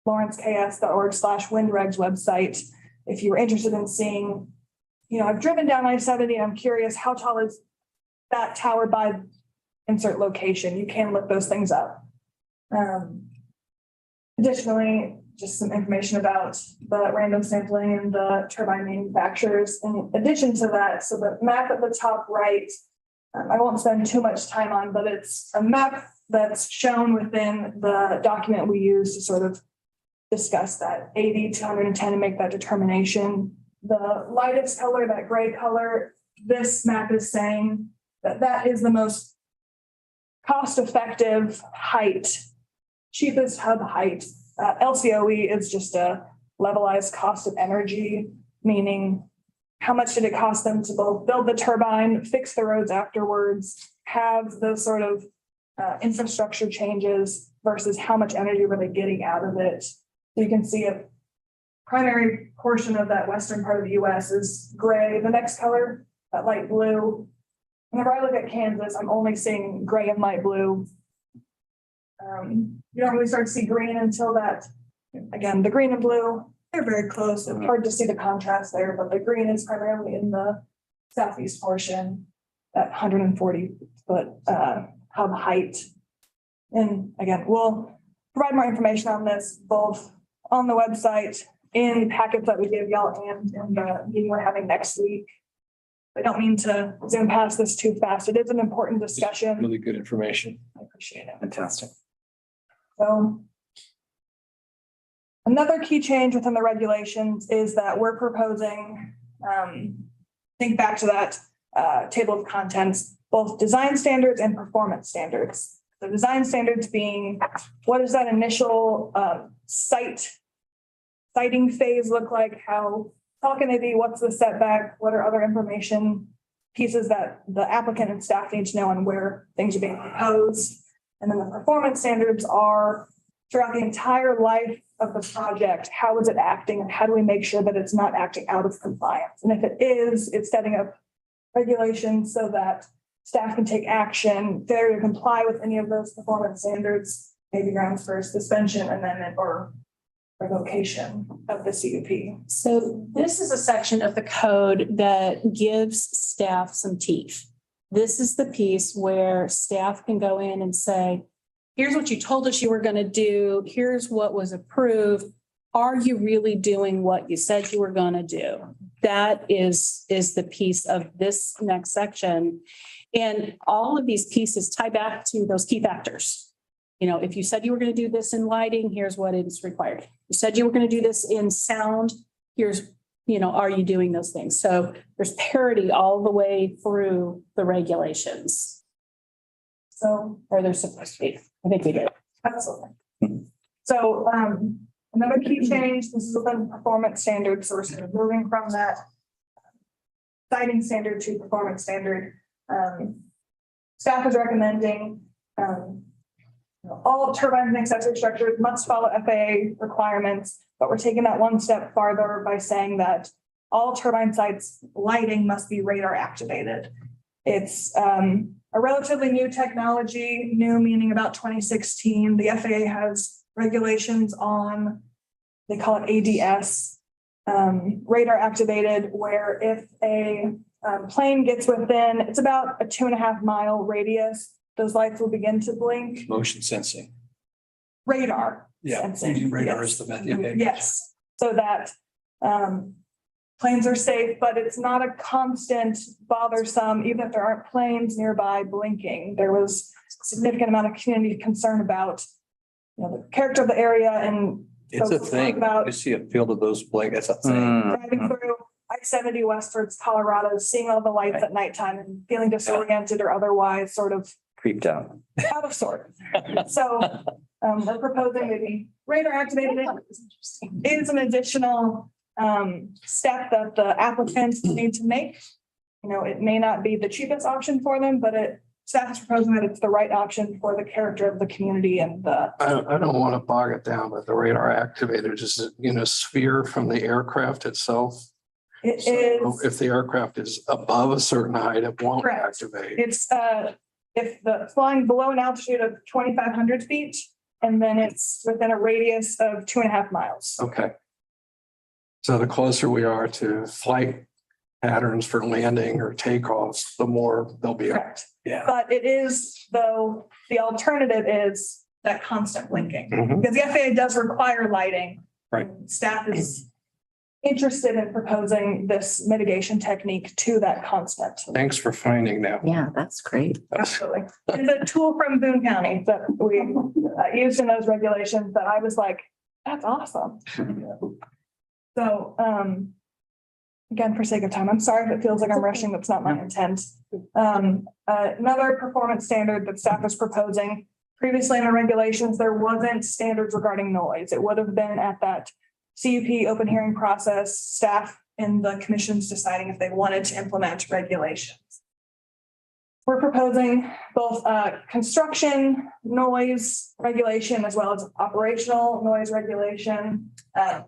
lawrenceks.org/windregs website. If you were interested in seeing, I've driven down I-70. I'm curious, how tall is that tower by insert location. You can look those things up. Additionally, just some information about the random sampling and the turbine manufacturers. In addition to that, so the map at the top right, I won't spend too much time on, but it's a map that's shown within the document we use to sort of discuss that 80 to 110 and make that determination. The lightest color, that gray color, this map is saying that that is the most cost-effective height, cheapest hub height. LCOE is just a levelized cost of energy, meaning how much did it cost them to both build the turbine, fix the roads afterwards, have those sort of infrastructure changes versus how much energy were they getting out of it. So you can see a primary portion of that western part of the US is gray. The next color, that light blue. Whenever I look at Kansas, I'm only seeing gray and light blue. You don't really start to see green until that, again, the green and blue, they're very close. It's hard to see the contrast there, but the green is primarily in the southeast portion, that 140-foot hub height. And again, we'll provide more information on this both on the website, in packets that we give y'all, and in the meeting we're having next week. I don't mean to zoom past this too fast. It is an important discussion. Really good information. I appreciate it. Fantastic. So another key change within the regulations is that we're proposing, think back to that table of contents, both design standards and performance standards. The design standards being, what is that initial siting phase look like? How tall can they be? What's the setback? What are other information pieces that the applicant and staff need to know on where things are being proposed? And then the performance standards are throughout the entire life of the project, how is it acting and how do we make sure that it's not acting out of compliance? And if it is, it's setting up regulations so that staff can take action, failure to comply with any of those performance standards, maybe grounds for suspension and then or revocation of the CUP. So this is a section of the code that gives staff some teeth. This is the piece where staff can go in and say, here's what you told us you were going to do. Here's what was approved. Are you really doing what you said you were going to do? That is the piece of this next section. And all of these pieces tie back to those key factors. You know, if you said you were going to do this in lighting, here's what is required. You said you were going to do this in sound, here's, are you doing those things? So there's parity all the way through the regulations. So, or they're supposed to be. I think we did. absolutely. So, another key change, this is within performance standards. So we're sort of moving from that siting standard to performance standard. Staff is recommending, all turbines and accessory structures must follow FAA requirements, but we're taking that one step farther by saying that all turbine sites lighting must be radar activated. It's a relatively new technology, new meaning about 2016. The FAA has regulations on, they call it ADS, radar activated, where if a plane gets within, it's about a 2.5 mile radius, those lights will begin to blink. Motion sensing. Radar. Yeah, sensing, radar yes. is the method. Yes, so that planes are safe, but it's not a constant bothersome, even if there aren't planes nearby blinking. There was a significant amount of community concern about, the character of the area and. It's a folks thing. About You see a field of those blink, it's a thing. driving through I-70 westwards Colorado, seeing all the lights at nighttime and feeling disoriented or otherwise sort of Creeped out. out of sort. So we're proposing maybe radar activated. It is an additional step that the applicants need to make. It may not be the cheapest option for them, but staff is proposing that it's the right option for the character of the community and the. I don't want to bog it down, but the radar activated is, sphere from the aircraft itself. It So is, if the aircraft is above a certain height, it won't Correct. activate. it's if the flying below an altitude of 2,500 feet, and then it's within a radius of 2.5 miles. Okay. So the closer we are to flight patterns for landing or takeoffs, the more they'll be. Correct. Yeah. But it is, though, the alternative is that constant blinking. Mhm. Because the FAA does require lighting. Right. Staff is interested in proposing this mitigation technique to that constant. Thanks for finding that. Yeah, that's great. Absolutely. It's a tool from Boone County that we used in those regulations that I was like, that's awesome. So, again, for sake of time, I'm sorry if it feels like I'm rushing. That's not my intent. Another performance standard that staff is proposing. Previously in the regulations, there wasn't standards regarding noise. It would have been at that CUP open hearing process, staff and the commissions deciding if they wanted to implement regulations. We're proposing both construction noise regulation as well as operational noise regulation.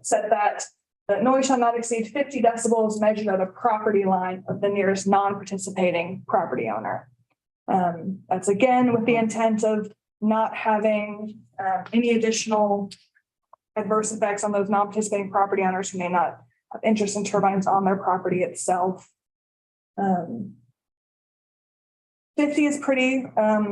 Said that the noise shall not exceed 50 decibels measured at a property line of the nearest non-participating property owner. That's again with the intent of not having any additional adverse effects on those non-participating property owners who may not have interest in turbines on their property itself. 50 is pretty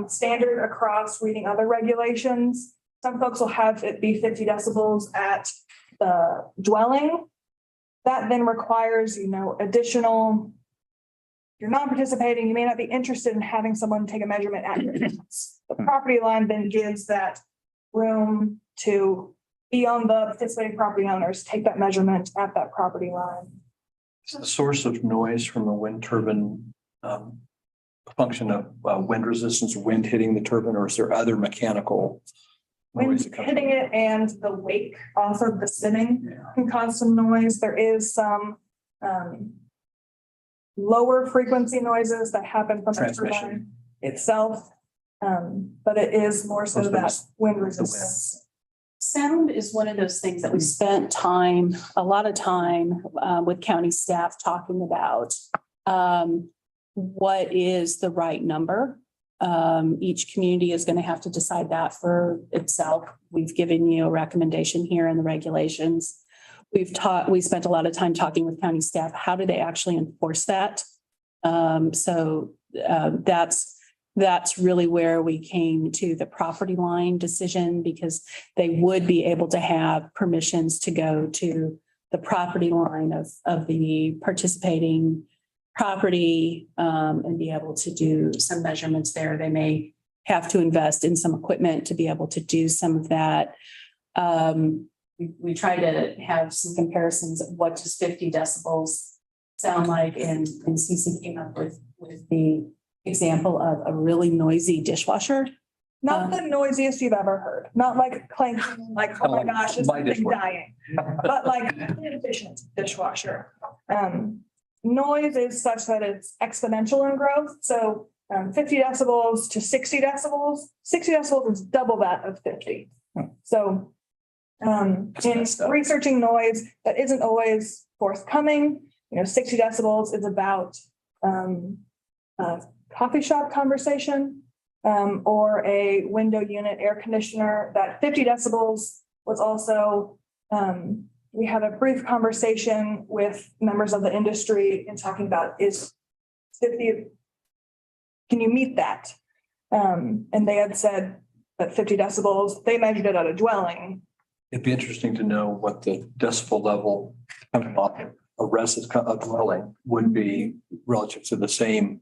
standard across reading other regulations. Some folks will have it be 50 decibels at the dwelling. That then requires, additional. If you're non-participating, you may not be interested in having someone take a measurement at your house. The property line then gives that room to be on the participating property owners, take that measurement at that property line. Is the source of noise from a wind turbine a function of wind resistance, wind hitting the turbine, or is there other mechanical noise Wind that comes hitting from it and the wake off of the spinning can cause some noise. There is some lower frequency noises that happen from the Transmission. turbine itself. But it is more so Most of that it's wind resistance. Sound is one of those things that we spent a lot of time with county staff talking about. What is the right number? Each community is going to have to decide that for itself. We've given you a recommendation here in the regulations. We spent a lot of time talking with county staff. How do they actually enforce that? That's really where we came to the property line decision, because they would be able to have permissions to go to the property line of the participating property and be able to do some measurements there. They may have to invest in some equipment to be able to do some of that. We try to have some comparisons of what does 50 decibels sound like, and CC came up with the example of a really noisy dishwasher. Not the noisiest you've ever heard, not like clanking, like, oh my gosh, it's My something dishwasher. dying, but like inefficient dishwasher. Noise is such that it's exponential in growth. So 50 decibels to 60 decibels, 60 decibels is double that of 50. So in researching noise, that isn't always forthcoming. 60 decibels is about a coffee shop conversation or a window unit air conditioner. That 50 decibels was also, we had a brief conversation with members of the industry in talking about is 50, can you meet that? And they had said that 50 decibels, they measured it at a dwelling. It'd be interesting to know what the decibel level coming off a resident dwelling would be relative to the same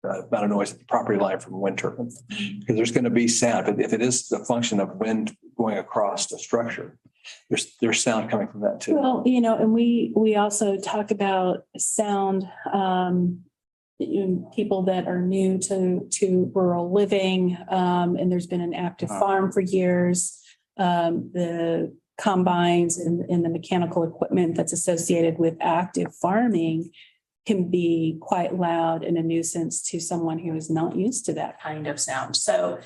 amount of noise at the property line from a wind turbine. Because there's going to be sound, but if it is the function of wind going across the structure, there's sound coming from that too. Well, and we also talk about sound, people that are new to rural living, and there's been an active farm for years. The combines and the mechanical equipment that's associated with active farming can be quite loud and a nuisance to someone who is not used to that kind of sound. So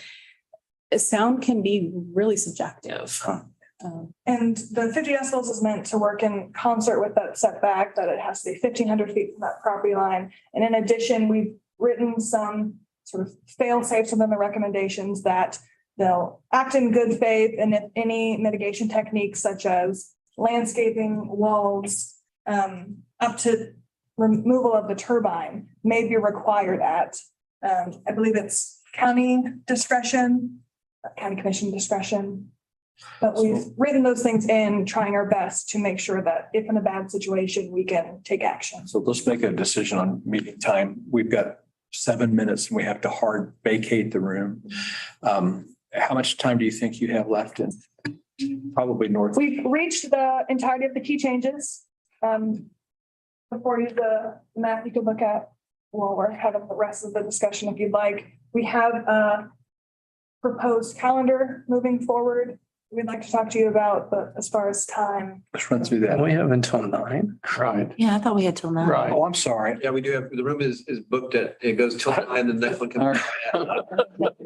sound can be really subjective. And the 50 decibels is meant to work in concert with that setback, that it has to be 1,500 feet from that property line. And in addition, we've written some sort of fail safes within the recommendations that they'll act in good faith, and if any mitigation techniques such as landscaping, walls, up to removal of the turbine may be required at, I believe it's county discretion, county commission discretion. But we've written those things in, trying our best to make sure that if in a bad situation, we can take action. So let's make a decision on meeting time. We've got 7 minutes and we have to hard vacate the room. How much time do you think you have left in? Probably north. We've reached the entirety of the key changes. Before you, the map you could look at while we're having the rest of the discussion, if you'd like. We have a proposed calendar moving forward. We'd like to talk to you about, but as far as time. Let's run through that. We have until 9. Right. Yeah, I thought we had till now. Right. Oh, I'm sorry. Yeah, we do have, the room is booked at, it goes till 9, the next one comes.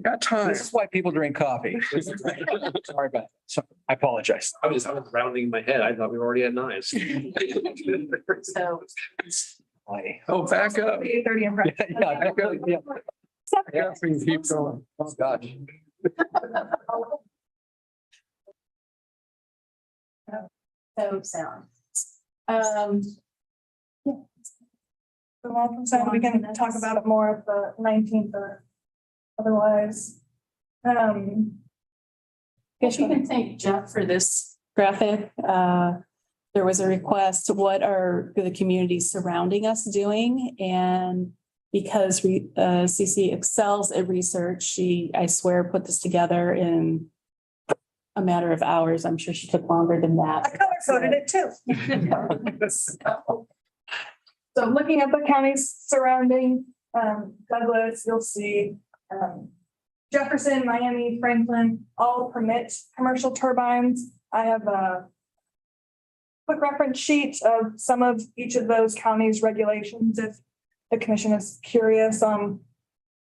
Got time. This is why people drink coffee. Sorry about that. So I apologize. I was rounding in my head. I thought we were already at 9. So Oh, back up. 8:30 in practice. Yeah, back up, yeah. Yeah, we can keep going. Oh, gosh. so sound. The welcome sign, we can talk about it more at the 19th or otherwise. Guess you can thank Jeff for this graphic. There was a request, what are the communities surrounding us doing? And because CC excels at research, she, I swear, put this together in a matter of hours. I'm sure she took longer than I that. color coded it too. So looking at the counties surrounding Douglas, you'll see Jefferson, Miami, Franklin, all permit commercial turbines. I have a quick reference sheet of some of each of those counties' regulations if the commission is curious on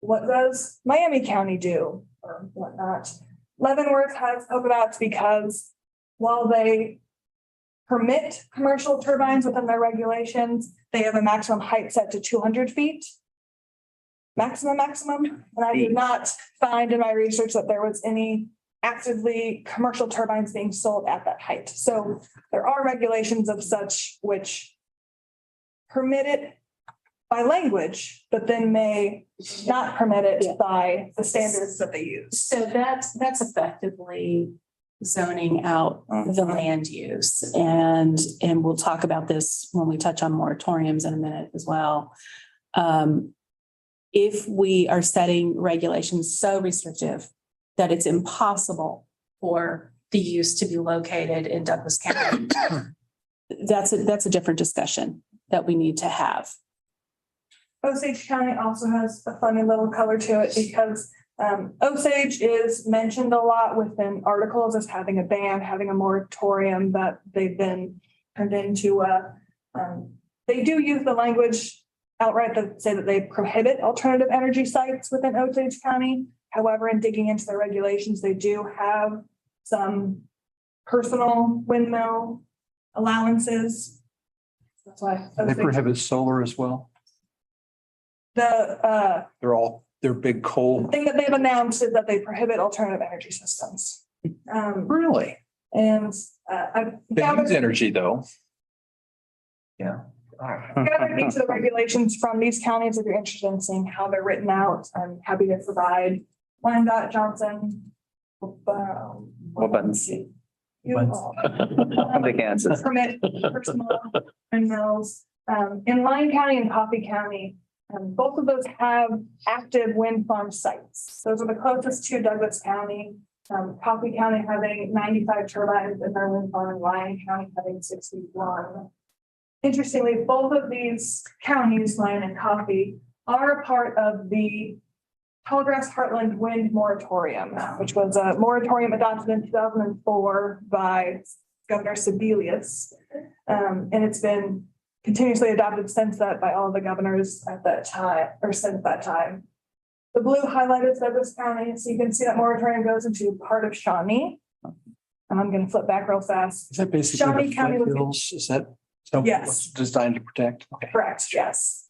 what does Miami County do or whatnot. Leavenworth has polka dots because while they permit commercial turbines within their regulations, they have a maximum height set to 200 feet. Maximum. And I did not find in my research that there was any actively commercial turbines being sold at that height. So there are regulations of such which permit it by language, but then may not permit it by the standards that they use. So that's effectively zoning out the land use. And we'll talk about this when we touch on moratoriums in a minute as well. If we are setting regulations so restrictive that it's impossible for the use to be located in Douglas County, that's a different discussion that we need to have. Osage County also has a funny little color to it because Osage is mentioned a lot within articles as having a ban, having a moratorium that they've been turned into they do use the language outright that say that they prohibit alternative energy sites within Osage County. However, in digging into their regulations, they do have some personal windmill allowances. That's why. They prohibit solar as well. They're big coal. Thing that they've announced is that they prohibit alternative energy systems. Really? And They use energy though. Yeah. All right. gathered each of the regulations from these counties. If you're interested in seeing how they're written out, I'm happy to provide Wyandotte, Johnson. What buttons? You all. The Kansas. Permit personal windmills. In Lyon County and Coffee County, both of those have active wind farm sites. Those are the closest to Douglas County. Coffee County having 95 turbines in their wind farm, Lyon County having 61. Interestingly, both of these counties, Lyon and Coffee, are a part of the Tallgrass Heartland Wind Moratorium, which was a moratorium adopted in 2004 by Governor Sebelius. And it's been continuously adopted since that by all the governors at that time, or since that time. The blue highlighted Douglas County, so you can see that moratorium goes into part of Shawnee. And I'm gonna flip back real fast. Is that basically Shawnee the County was- foothills? Is that? so Yes. what's designed to protect? Okay. Correct, yes.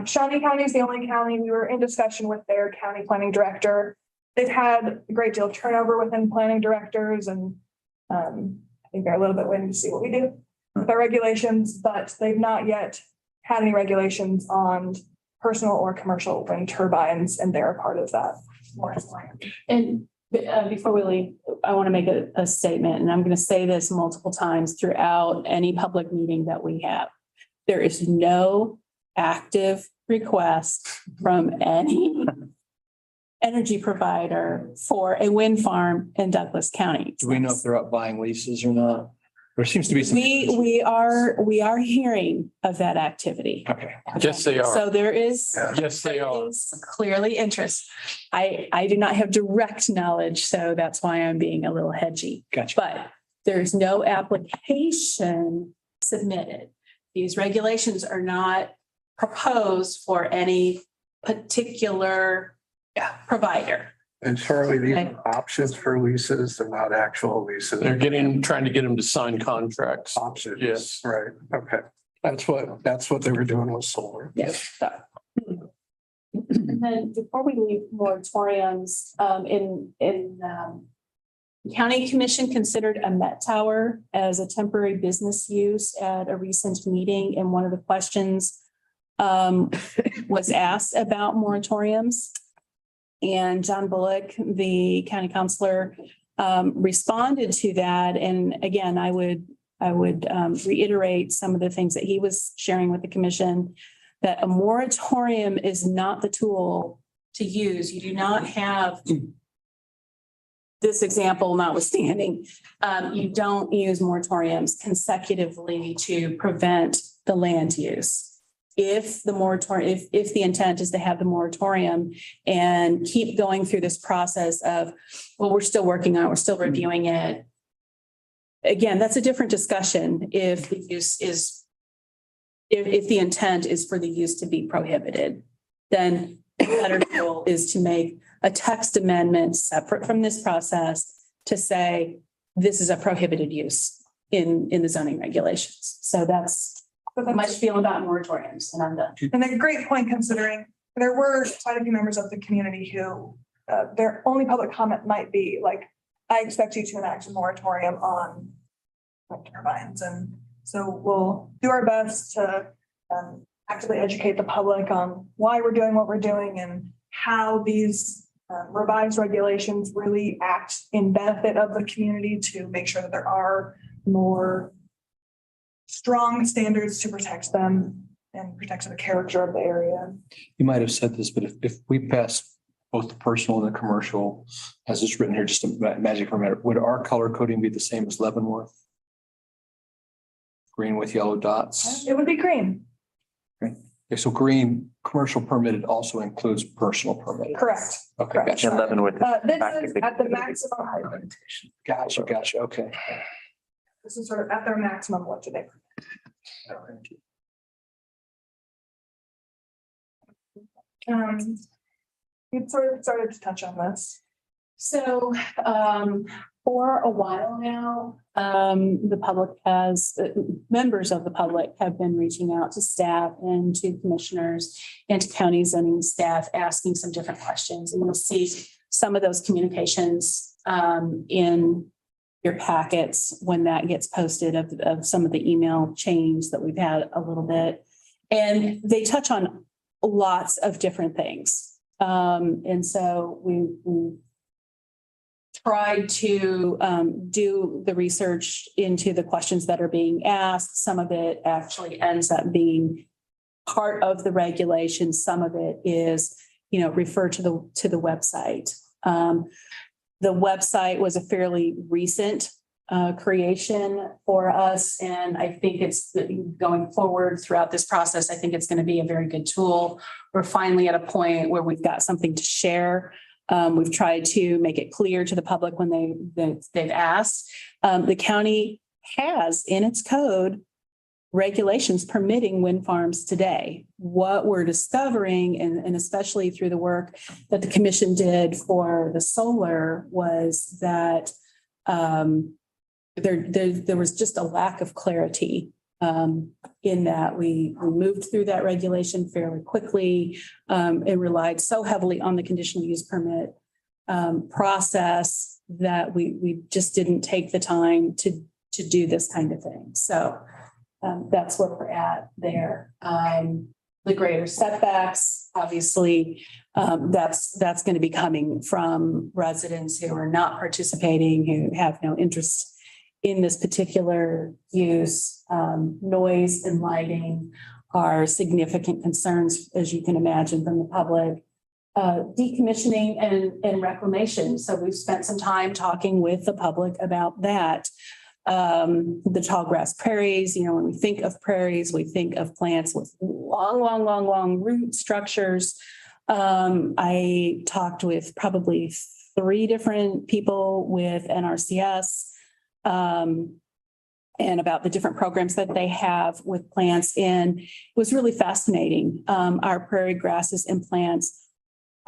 Shawnee County is the only county, we were in discussion with their county planning director. They've had a great deal of turnover within planning directors and I think they're a little bit waiting to see what we do with our regulations, but they've not yet had any regulations on personal or commercial wind turbines, and they're a part of that moratorium. And before we leave, I want to make a statement, and I'm going to say this multiple times throughout any public meeting that we have. There is no active request from any energy provider for a wind farm in Douglas County. Do we know if they're up buying leases or not? There seems to be some. We are hearing of that activity. Okay. Yes, they are. So there is. Yes, they are. is Clearly interest. I do not have direct knowledge, so that's why I'm being a little hedgy. Gotcha. But there's no application submitted. These regulations are not proposed for any particular provider. And Charlie, these Okay. are options for leases, they're not actual leases. They're trying to get them to sign contracts. Options. Yes. Right, okay. That's what they were doing with solar. Yes. And then before we leave moratoriums, County Commission considered a Met Tower as a temporary business use at a recent meeting, and one of the questions was asked about moratoriums. And John Bullock, the county councilor, responded to that. And again, I would reiterate some of the things that he was sharing with the commission, that a moratorium is not the tool to use. You do not have, this example notwithstanding, you don't use moratoriums consecutively to prevent the land use. If the moratorium, if the intent is to have the moratorium and keep going through this process of, well, we're still working on it, we're still reviewing it. Again, that's a different discussion if the use is, if the intent is for the use to be prohibited, then the better tool is to make a text amendment separate from this process to say this is a prohibited use in the zoning regulations. So that's my spiel about moratoriums, and I'm done. And a great point, considering there were quite a few members of the community who their only public comment might be like, I expect you to enact a moratorium on wind turbines. And so we'll do our best to actively educate the public on why we're doing what we're doing and how these revised regulations really act in benefit of the community, to make sure that there are more strong standards to protect them and protect the character of the area. You might have said this, but if we pass both the personal and the commercial, as it's written here, just a magic for a minute, would our color coding be the same as Leavenworth? Green with yellow dots? It would be green. Okay, so green, commercial permitted also includes personal permitted. Correct. Okay, Correct. gotcha. Leavenworth. This is at the maximum height. Gotcha, okay. This is sort of at their maximum, what do they? You sort of started to touch on this. So for a while now, the public has, members of the public have been reaching out to staff and to commissioners and to county zoning staff, asking some different questions. And you'll see some of those communications in your packets when that gets posted of some of the email chains that we've had a little bit. And they touch on lots of different things. And so we tried to do the research into the questions that are being asked. Some of it actually ends up being part of the regulation. Some of it is, referred to the website. The website was a fairly recent creation for us. And I think it's going forward throughout this process. I think it's going to be a very good tool. We're finally at a point where we've got something to share. We've tried to make it clear to the public when they've asked. The county has in its code regulations permitting wind farms today. What we're discovering, and especially through the work that the commission did for the solar, was that there was just a lack of clarity in that we moved through that regulation fairly quickly and relied so heavily on the conditional use permit process that we just didn't take the time to do this kind of thing. So that's where we're at there. The greater setbacks, obviously, that's going to be coming from residents who are not participating, who have no interest in this particular use. Noise and lighting are significant concerns, as you can imagine, from the public. Decommissioning and reclamation. So we've spent some time talking with the public about that. The tall grass prairies, when we think of prairies, we think of plants with long root structures. I talked with probably 3 different people with NRCS and about the different programs that they have with plants. And it was really fascinating. Our prairie grasses and plants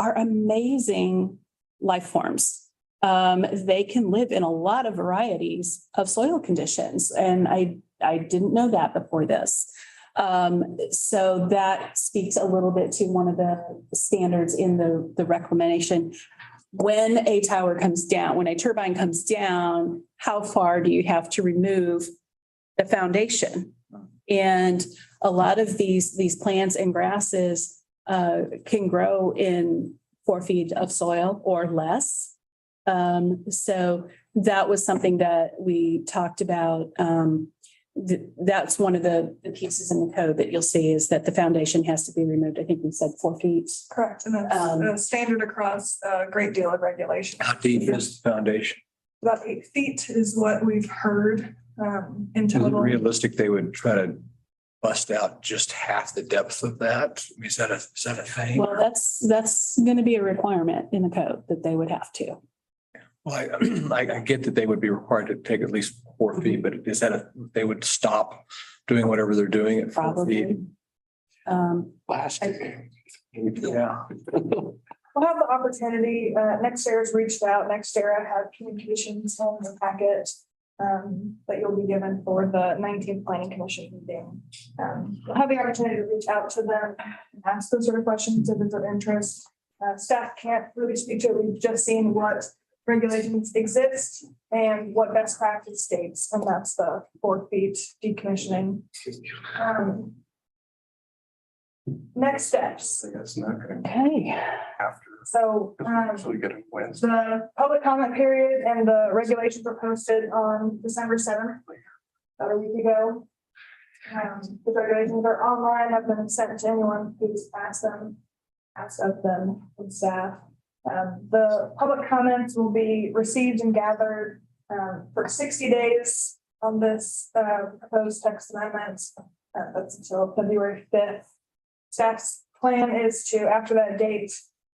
are amazing life forms. They can live in a lot of varieties of soil conditions. And I didn't know that before this. So that speaks a little bit to one of the standards in the reclamation. When a tower comes down, when a turbine comes down, how far do you have to remove the foundation? And a lot of these plants and grasses can grow in 4 feet of soil or less. So that was something that we talked about. That's one of the pieces in the code that you'll see is that the foundation has to be removed. I think we said 4 feet. Correct. And that's standard across a great deal of regulation. How deep is the foundation? About 8 feet is what we've heard in Is it total. realistic they would try to bust out just half the depth of that? I mean, is that a thing? Well, that's going to be a requirement in the code that they would have to. Well, I get that they would be required to take at least 4 feet, but is that they would stop doing whatever they're doing at 4 feet? Probably. Plastic. Yeah. We'll have the opportunity, NextEra's reached out, NextEra had communications on the packet that you'll be given for the 19th Planning Commission meeting. We'll have the opportunity to reach out to them and ask those sort of questions if it's of interest. Staff can't really speak to it. We've just seen what regulations exist and what best practice states, and that's the 4 feet decommissioning. Next steps. That's not going to Okay. after. So, Actually get a Wednesday. the public comment period and the regulations were posted on December 7th, about a week ago. The regulations are online, have been sent to anyone who's asked of them from staff. The public comments will be received and gathered for 60 days on this proposed text amendment. That's until February 5th. Staff's plan is to, after that date,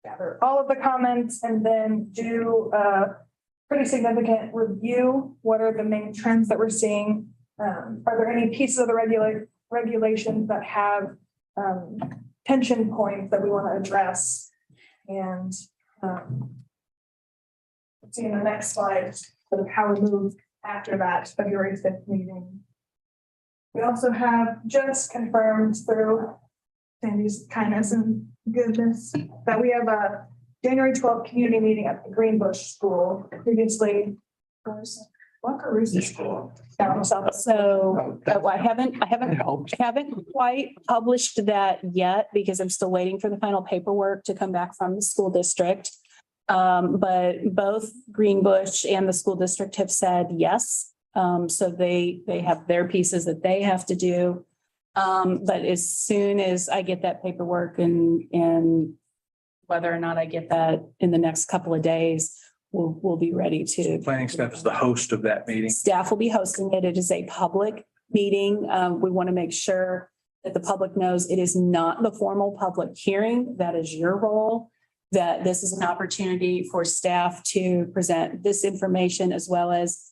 gather all of the comments and then do a pretty significant review. What are the main trends that we're seeing? Are there any pieces of the regulations that have tension points that we want to address? And see in the next slide, sort of how we move after that February 5th meeting. We also have just confirmed through Sandy's kindness and goodness that we have a January 12th community meeting at the Greenbush School, previously Wakarusa School. Down south. So I haven't quite published that yet because I'm still waiting for the final paperwork to come back from the school district. But both Greenbush and the school district have said yes. So they have their pieces that they have to do. But as soon as I get that paperwork and whether or not I get that in the next couple of days, we'll be ready to. Planning staff is the host of that meeting. Staff will be hosting it. It is a public meeting. We want to make sure that the public knows it is not the formal public hearing. That is your role. That this is an opportunity for staff to present this information as well as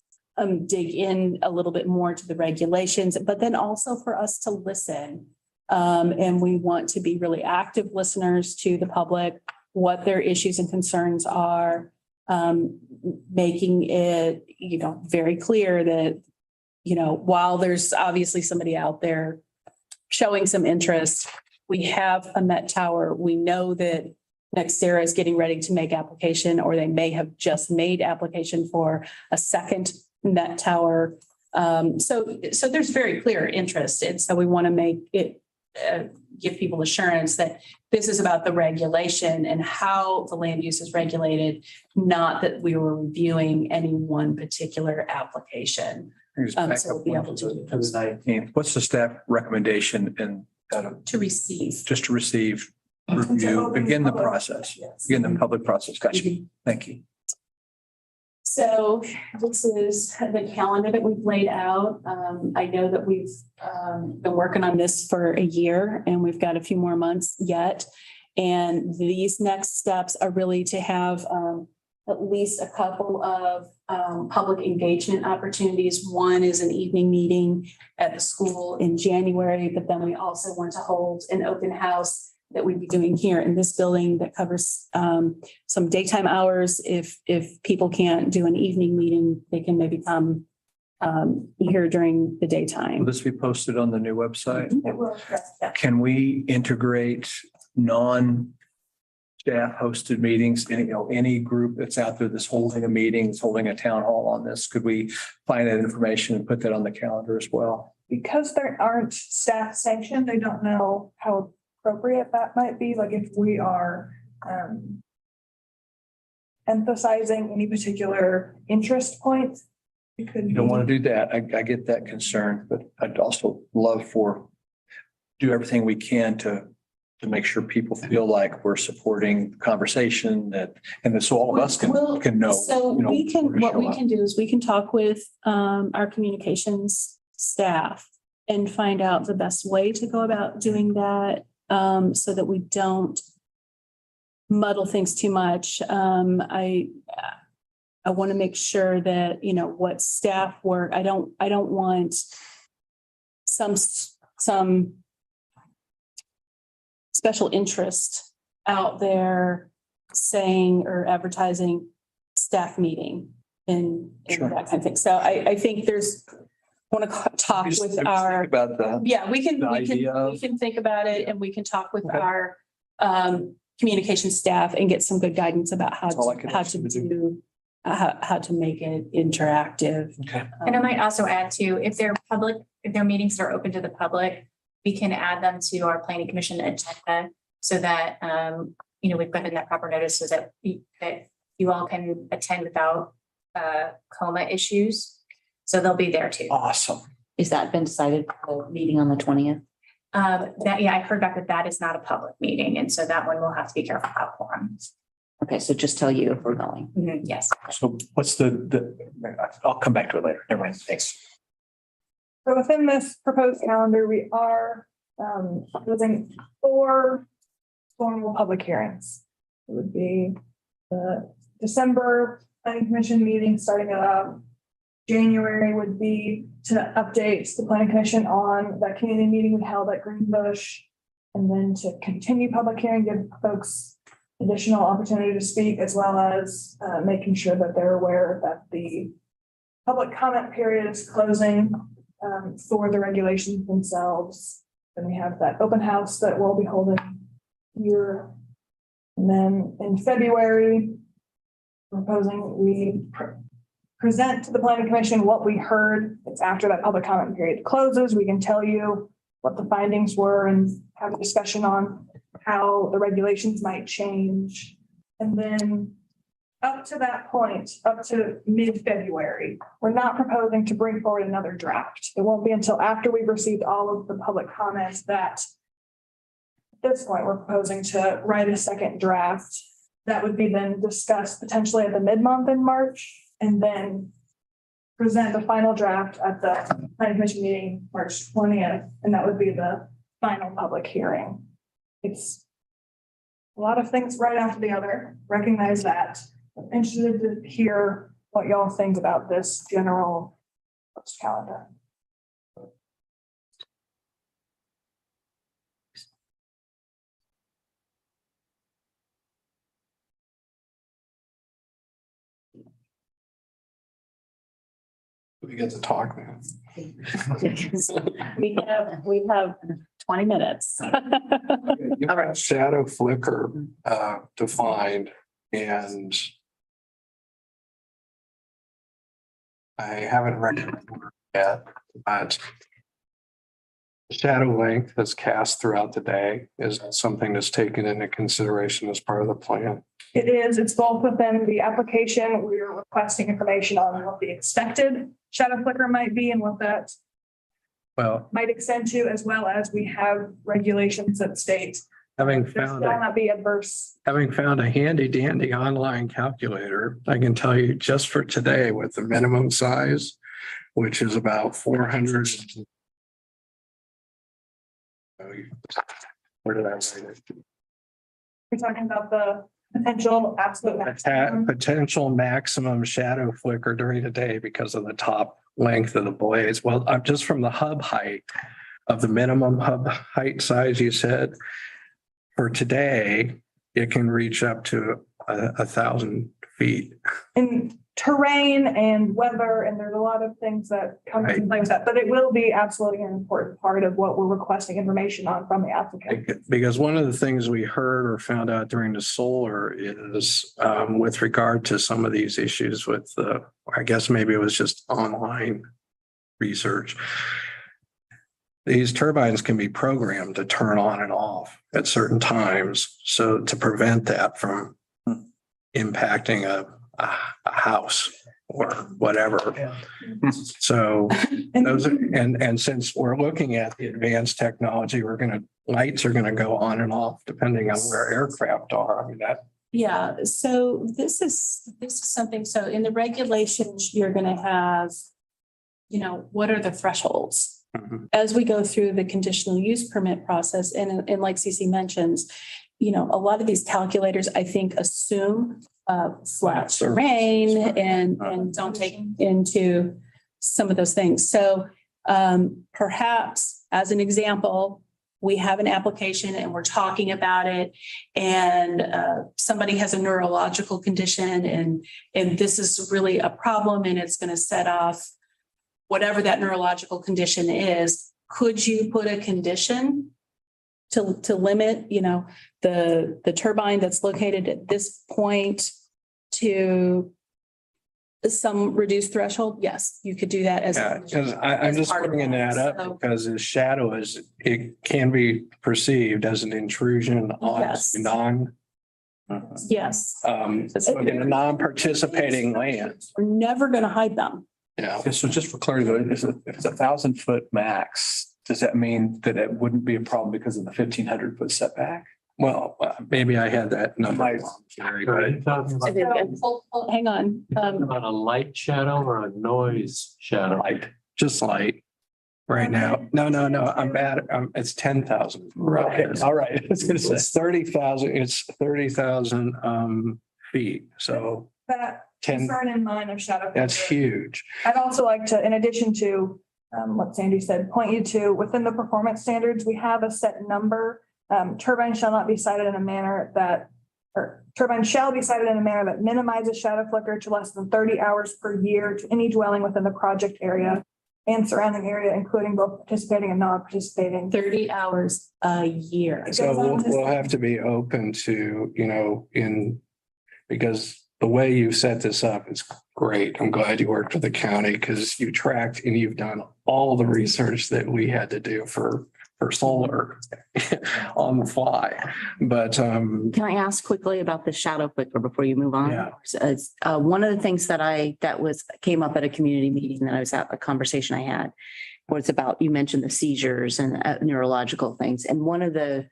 dig in a little bit more to the regulations, but then also for us to listen. And we want to be really active listeners to the public, what their issues and concerns are, making it, very clear that, while there's obviously somebody out there showing some interest, we have a Met Tower. We know that NextEra is getting ready to make application, or they may have just made application for a second Met Tower. So there's very clear interest. And so we want to make it, give people assurance that this is about the regulation and how the land use is regulated, not that we were reviewing any one particular application. Just So back we'll up be one able to to the 19th. What's the staff recommendation and to receive. just to receive, review, begin the process, Yes. begin the public process? Gotcha. Thank you. So this is the calendar that we've laid out. I know that we've been working on this for a year and we've got a few more months yet. And these next steps are really to have at least a couple of public engagement opportunities. One is an evening meeting at the school in January, but then we also want to hold an open house that we'd be doing here in this building that covers some daytime hours. If people can't do an evening meeting, they can maybe come here during the Will daytime. this be posted on the new website? It will, yes. Can we integrate non-staff hosted meetings? Any group that's out there that's holding a meeting, that's holding a town hall on this, could we find that information and put that on the calendar as well? Because there aren't staff sanctioned, I don't know how appropriate that might be, like if we are emphasizing any particular interest point. It could You don't want be. to do that. I get that concern, but I'd also love do everything we can to make sure people feel like we're supporting the conversation and so all of us can know. So you know, we can, where to what show we up. can do is we can talk with our communications staff and find out the best way to go about doing that, so that we don't muddle things too much. I want to make sure that, what staff work, I don't want some special interest out there saying or advertising staff meeting and Sure. that kind of thing. So I think want to talk Just with think our, about the yeah, we the idea of- can think about it and we can talk with Okay. our communication staff and get some good guidance about how That's all I to, can how ask to you to do. do, how to make it interactive. Okay. And I might also add too, if they're meetings that are open to the public, we can add them to our planning commission agenda so that, we've gotten that proper notice so that you all can attend without coma issues. So they'll be there too. Awesome. Is that been decided for the meeting on the 20th? I heard back that is not a public meeting. And so that one we'll have to be careful about quorum. Okay, so just tell you if we're going. Yes. So what's I'll come back to it later. Never mind. Thanks. So within this proposed calendar, we are proposing 4 formal public hearings. It would be the December planning commission meeting starting at January would be to update the planning commission on that community meeting we held at Greenbush. And then to continue public hearing, give folks additional opportunity to speak, as well as making sure that they're aware that the public comment period is closing for the regulations themselves. Then we have that open house that we'll be holding here. And then in February, proposing we present to the planning commission what we heard. It's after that public comment period closes. We can tell you what the findings were and have a discussion on how the regulations might change. And then up to that point, up to mid-February, we're not proposing to bring forward another draft. It won't be until after we've received all of the public comments that at this point, we're proposing to write a second draft that would be then discussed potentially at the mid-month in March, and then present the final draft at the planning commission meeting March 20th, and that would be the final public hearing. It's a lot of things right after the other. Recognize that. I'm interested to hear what y'all think about this general calendar. We get to talk now. We have 20 minutes. All right. Shadow flicker defined, and I haven't read at that shadow length that's cast throughout the day is something that's taken into consideration as part of the plan. It is, it's both within the application. We're requesting information on what the expected shadow flicker might be and what that Well, might extend to, as well as we have regulations that state having there shall found not be adverse. a handy dandy online calculator, I can tell you just for today with the minimum size, which is about 400. Where did I write it? We're talking about the potential absolute maximum. Potential maximum shadow flicker during the day because of the top length of the blades. Well, I'm just from the hub height of the minimum hub height size you said. For today, it can reach up to 1,000 feet. And terrain and weather, and there's a lot of things that come into play with that, but it will be absolutely an important part of what we're requesting information on from the applicant. Because one of the things we heard or found out during the solar is with regard to some of these issues with I guess maybe it was just online research. These turbines can be programmed to turn on and off at certain times. So to prevent that from impacting a house or whatever. So those are, and since we're looking at the advanced technology, lights are gonna go on and off depending on where aircraft are. I mean, that. Yeah, so this is something, so in the regulations, you're gonna have, what are the thresholds? Mhm. As we go through the conditional use permit process, and like CC mentions, a lot of these calculators, I think, assume flat terrain and don't take into some of those things. So perhaps as an example, we have an application and we're talking about it, and somebody has a neurological condition and this is really a problem and it's going to set off whatever that neurological condition is. Could you put a condition to limit, the turbine that's located at this point to some reduced threshold? Yes, you could do that as. Yeah, because I'm just part of bringing that that, up so- because the shadow it can be perceived as an intrusion on Yes. Yes, in a non-participating land. we're never going to hide them. Yeah. Okay, so just for clarity, though, if it's 1,000-foot max, does that mean that it wouldn't be a problem because of the 1,500-foot setback? Well, maybe I had that number. Might- wrong, Jerry, Are but you talking about Hang on. a light shadow or a noise shadow? light, just light right now. No, I'm bad. It's 10,000. Okay, all right. I was gonna say. It's 30,000 feet. So That 10, concern in mind of shadow. that's flicker. huge. I'd also like to, in addition to what Sandy said, point you to within the performance standards, we have a set number. Turbines shall not be sited in a manner that, or turbines shall be sited in a manner that minimizes shadow flicker to less than 30 hours per year to any dwelling within the project area and surrounding area, including both participating and non-participating. 30 hours a year. So we'll have to be open to, because the way you've set this up is great. I'm glad you worked with the county because you tracked and you've done all the research that we had to do for solar on the fly. But Can I ask quickly about the shadow flicker before you move on? Yeah. One of the things that came up at a community meeting that I was at, a conversation I had, was about, you mentioned the seizures and neurological things. And one of the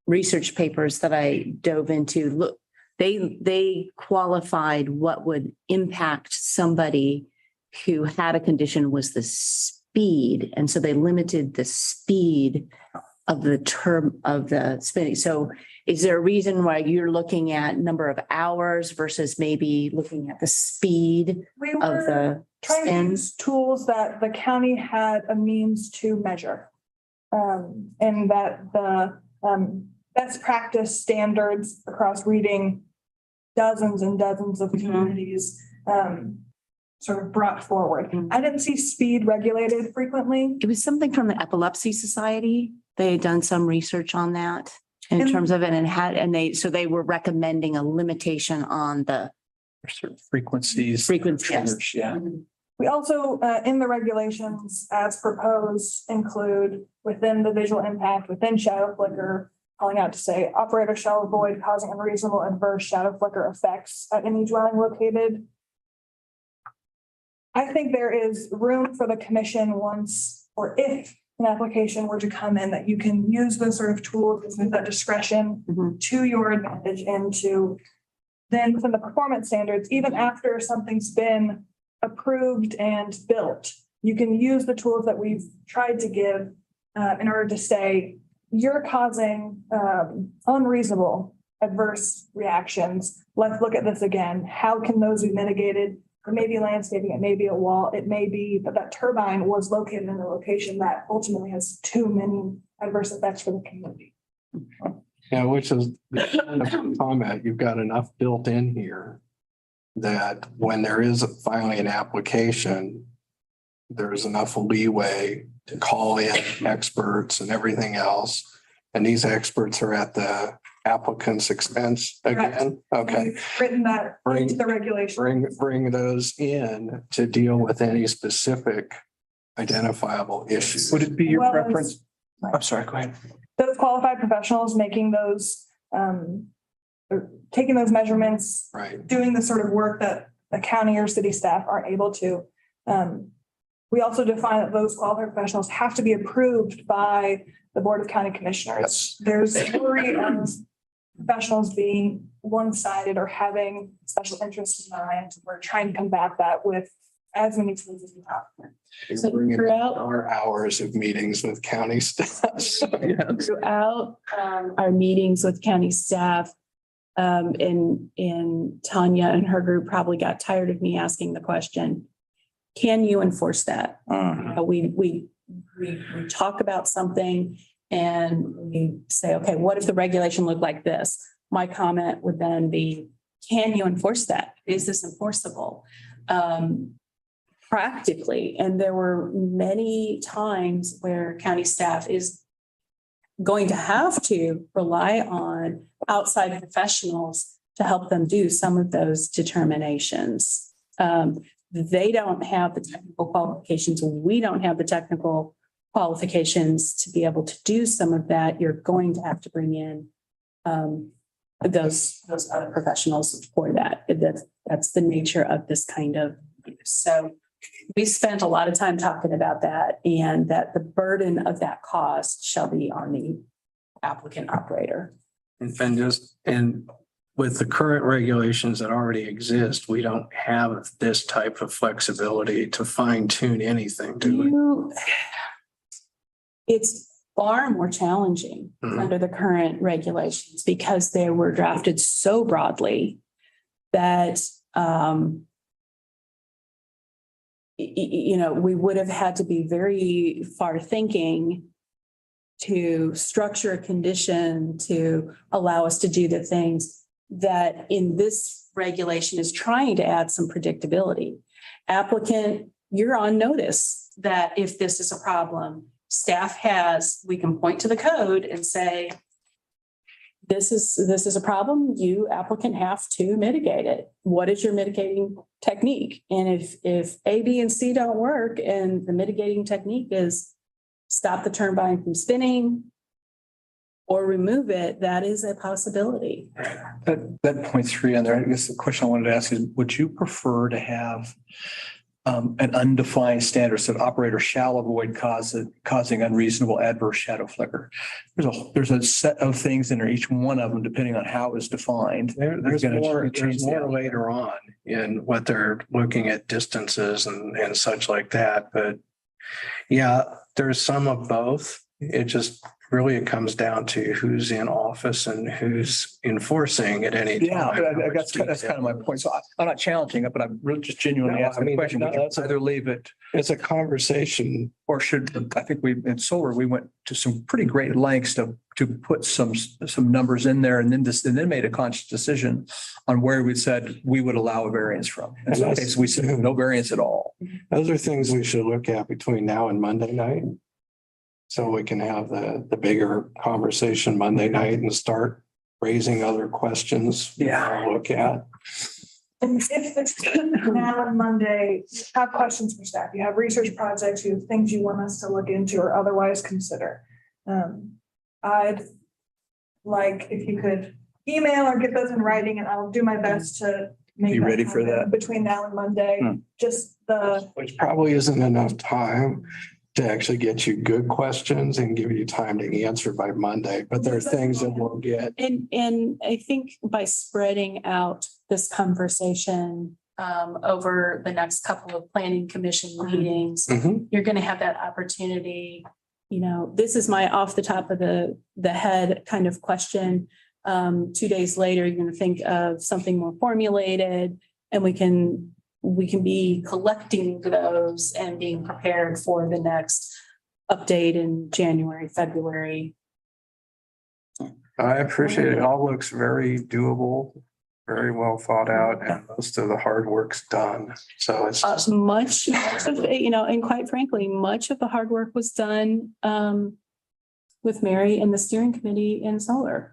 research papers that I dove into, they qualified what would impact somebody who had a condition was the speed. And so they limited the speed of the term of the spinning. So is there a reason why you're looking at number of hours versus maybe looking at the speed We of were the trying to spins? use tools that the county had a means to measure. And that the best practice standards across reading dozens and dozens of communities sort of brought forward. I didn't see speed regulated frequently. It was something from the Epilepsy Society. They had done some research on that in And- terms of it so they were recommending a limitation on the Certain frequencies. frequency. Triggers, yeah. We also, in the regulations as proposed, include within the visual impact, within shadow flicker, calling out to say operator shall avoid causing unreasonable adverse shadow flicker effects at any dwelling located. I think there is room for the commission once, or if an application were to come in, that you can use those sort of tools with that discretion to your advantage and to then within the performance standards, even after something's been approved and built, you can use the tools that we've tried to give in order to say, you're causing unreasonable adverse reactions. Let's look at this again. How can those be mitigated? It may be landscaping, it may be a wall, it may be that that turbine was located in a location that ultimately has too many adverse effects for the community. Yeah, which is the comment, you've got enough built in here that when there is finally an application, there's enough leeway to call in experts and everything else. And these experts are at the applicant's expense again. Okay. We've written that into the regulation. Bring those in to deal with any specific identifiable issues. Would it be your Well, preference? I'm sorry, go ahead. Those qualified professionals making those, taking those measurements, Right. doing the sort of work that the county or city staff aren't able to. We also define that those qualified professionals have to be approved by the Board of County Commissioners. There's a worry of professionals being one-sided or having special interests in mind. We're trying to combat that with as many tools as we have. So Bring in throughout- our hours of meetings with county staff. So, yes. Throughout our meetings with county staff, and Tanya and her group probably got tired of me asking the question, can you enforce that? We talk about something and we say, okay, what if the regulation looked like this? My comment would then be, can you enforce that? Is this enforceable? Practically, and there were many times where county staff is going to have to rely on outside professionals to help them do some of those determinations. They don't have the technical qualifications. We don't have the technical qualifications to be able to do some of that. You're going to have to bring in those other professionals for that. That's the nature of this kind of use. So we spent a lot of time talking about that, and that the burden of that cost shall be on the applicant operator. And with the current regulations that already exist, we don't have this type of flexibility to fine tune anything, do we? It's far more challenging under the current regulations because they were drafted so broadly that we would have had to be very far thinking to structure a condition to allow us to do the things that in this regulation is trying to add some predictability. Applicant, you're on notice that if this is a problem, we can point to the code and say, this is a problem, you applicant have to mitigate it. What is your mitigating technique? And if A, B, and C don't work and the mitigating technique is stop the turbine from spinning or remove it, that is a possibility. That point 3 on there, I guess the question I wanted to ask is, would you prefer to have an undefined standard that operator shall avoid causing unreasonable adverse shadow flicker? There's a set of things in there, each one of them, depending on how it's defined. There's more later on in what they're looking at distances and such like that. But yeah, there's some of both. It just really it comes down to who's in office and who's enforcing at any time. Yeah, that's kind of my point. So I'm not challenging it, but I'm really just genuinely asking the question. Would you either leave it? It's a conversation. Or should, I think in solar, we went to some pretty great lengths to put some numbers in there and then made a conscious decision on where we said we would allow a variance from. In some cases, we said no variance at all. Those are things we should look at between now and Monday night. So we can have the bigger conversation Monday night and start raising other questions. Yeah. Look at. And if it's now and Monday, you have questions for staff, you have research projects, you have things you want us to look into or otherwise consider. I'd like if you could email or get those in writing and I'll do my best to make. You ready for happen that? Between now and Monday, just the. Which probably isn't enough time to actually get you good questions and give you time to answer by Monday, but there are things that we'll get. And I think by spreading out this conversation over the next couple of planning commission meetings, Mhm. you're gonna have that opportunity. You know, this is my off the top of the head kind of question. 2 days later, you're gonna think of something more formulated and we can be collecting those and being prepared for the next update in January, February. I appreciate it. It all looks very doable, very well thought out, and most of the hard work's done. So it's just, Much of, and quite frankly, much of the hard work was done with Mary and the steering committee in solar.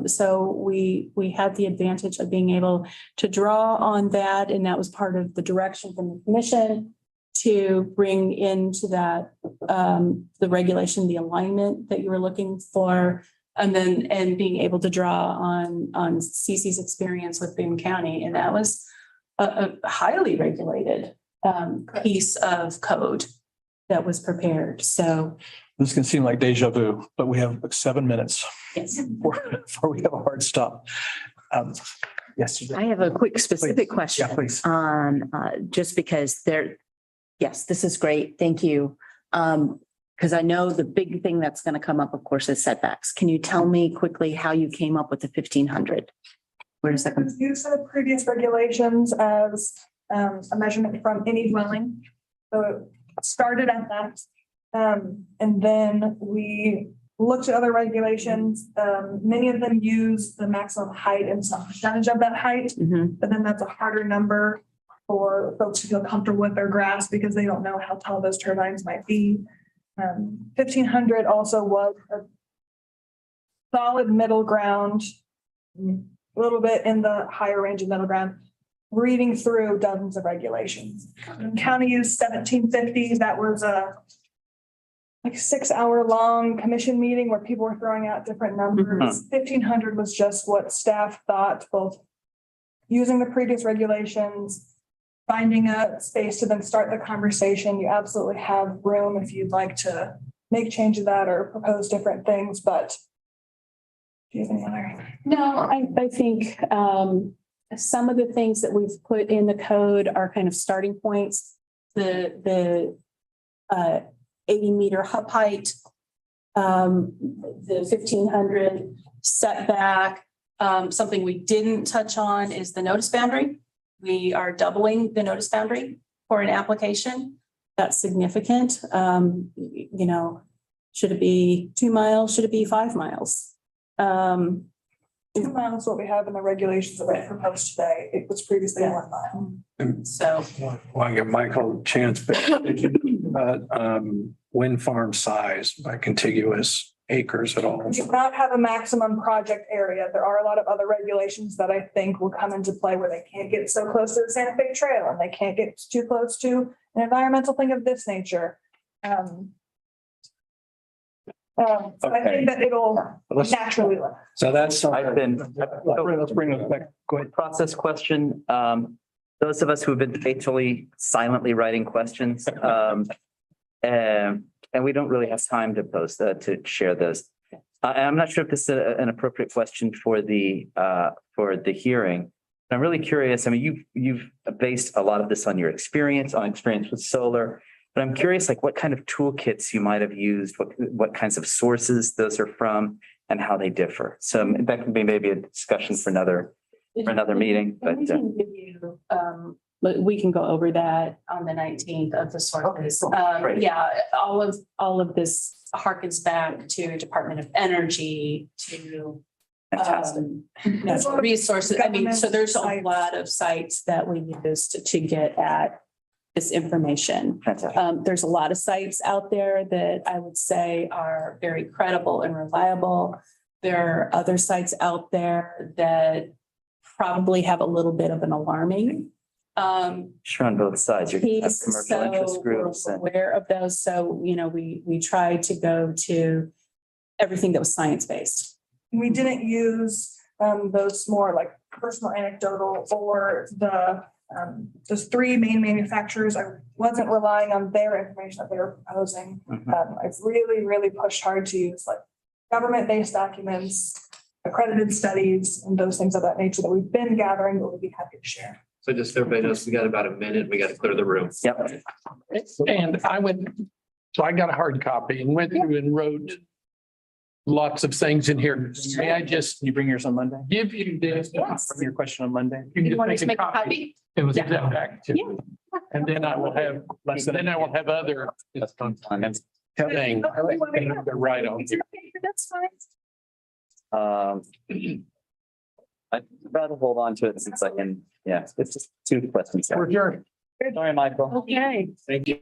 So we had the advantage of being able to draw on that, and that was part of the direction from the commission to bring into that the regulation, the alignment that you were looking for, and being able to draw on Cece's experience with Boone County, and that was a highly regulated piece of code that was prepared. So This can seem like deja vu, but we have like 7 minutes yes. before we have a hard stop. Yes. I have a quick specific question. Yeah, please. Just because yes, this is great. Thank you. Because I know the big thing that's going to come up, of course, is setbacks. Can you tell me quickly how you came up with the 1,500? Where does that come? Use the previous regulations as a measurement from any dwelling. So it started at that. And then we looked at other regulations. Many of them use the maximum height and some percentage of that height, but then that's a harder number for folks to feel comfortable with their grasp because they don't know how tall those turbines might be. 1,500 also was a solid middle ground, a little bit in the higher range of middle ground, reading through dozens of regulations. County used 1750. That was a 6-hour long commission meeting where people were throwing out different numbers. 1,500 was just what staff thought, both using the previous regulations, finding a space to then start the conversation. You absolutely have room if you'd like to make change of that or propose different things, but do you have any other? No, I think some of the things that we've put in the code are kind of starting points. The 80-meter hub height, the 1,500 setback. Something we didn't touch on is the notice boundary. We are doubling the notice boundary for an application. That's significant. Should it be 2 miles? Should it be 5 miles? 2 miles, what we have in the regulations that I proposed today. It was previously 1 mile. So want to give Michael a chance, but did you think about wind farm size by contiguous acres at all? We do not have a maximum project area. There are a lot of other regulations that I think will come into play where they can't get so close to the Santa Fe Trail and they can't get too close to an environmental thing of this nature. So I think that it'll naturally look. So that's I've something. been. Let's bring it back. Go ahead. Process question. Those of us who have been faithfully, silently writing questions, and we don't really have time to post to share those. I'm not sure if this is an appropriate question for the hearing. I'm really curious. I mean, you've based a lot of this on your experience with solar, but I'm curious, like what kind of toolkits you might have used, what kinds of sources those are from, and how they differ. So that can be maybe a discussion for another meeting, but. We can give you, but we can go over that on the 19th of the sources. Great. Yeah, all of this harkens back to Department of Energy, to Fantastic. natural resources. I mean, so there's a lot of sites that we used to get at this information. Fantastic. There's a lot of sites out there that I would say are very credible and reliable. There are other sites out there that probably have a little bit of an alarming Sure, on both sides, you're gonna have piece. commercial So interest we're groups and. aware of those. So, we tried to go to everything that was science-based. We didn't use those more like personal anecdotal or those three main manufacturers. I wasn't relying on their information that they were proposing. I've really, really pushed hard to use like government-based documents, accredited studies, and those things of that nature that we've been gathering, but we'd be happy to share. So just so everybody knows, we got about a minute. We got to clear the room. Yep. And so I got a hard copy and went through and wrote lots of things in here. May I just Can you bring yours on Monday? give you this? Bring your question on Monday. You can You want just to make a copy? It was Yeah. sent back to me. And then I will have, other That's fine. things to write on here. That's fine. I'd rather hold on to it since I can, yeah, it's just two questions. For sure. Sorry, Michael. Okay. Thank you.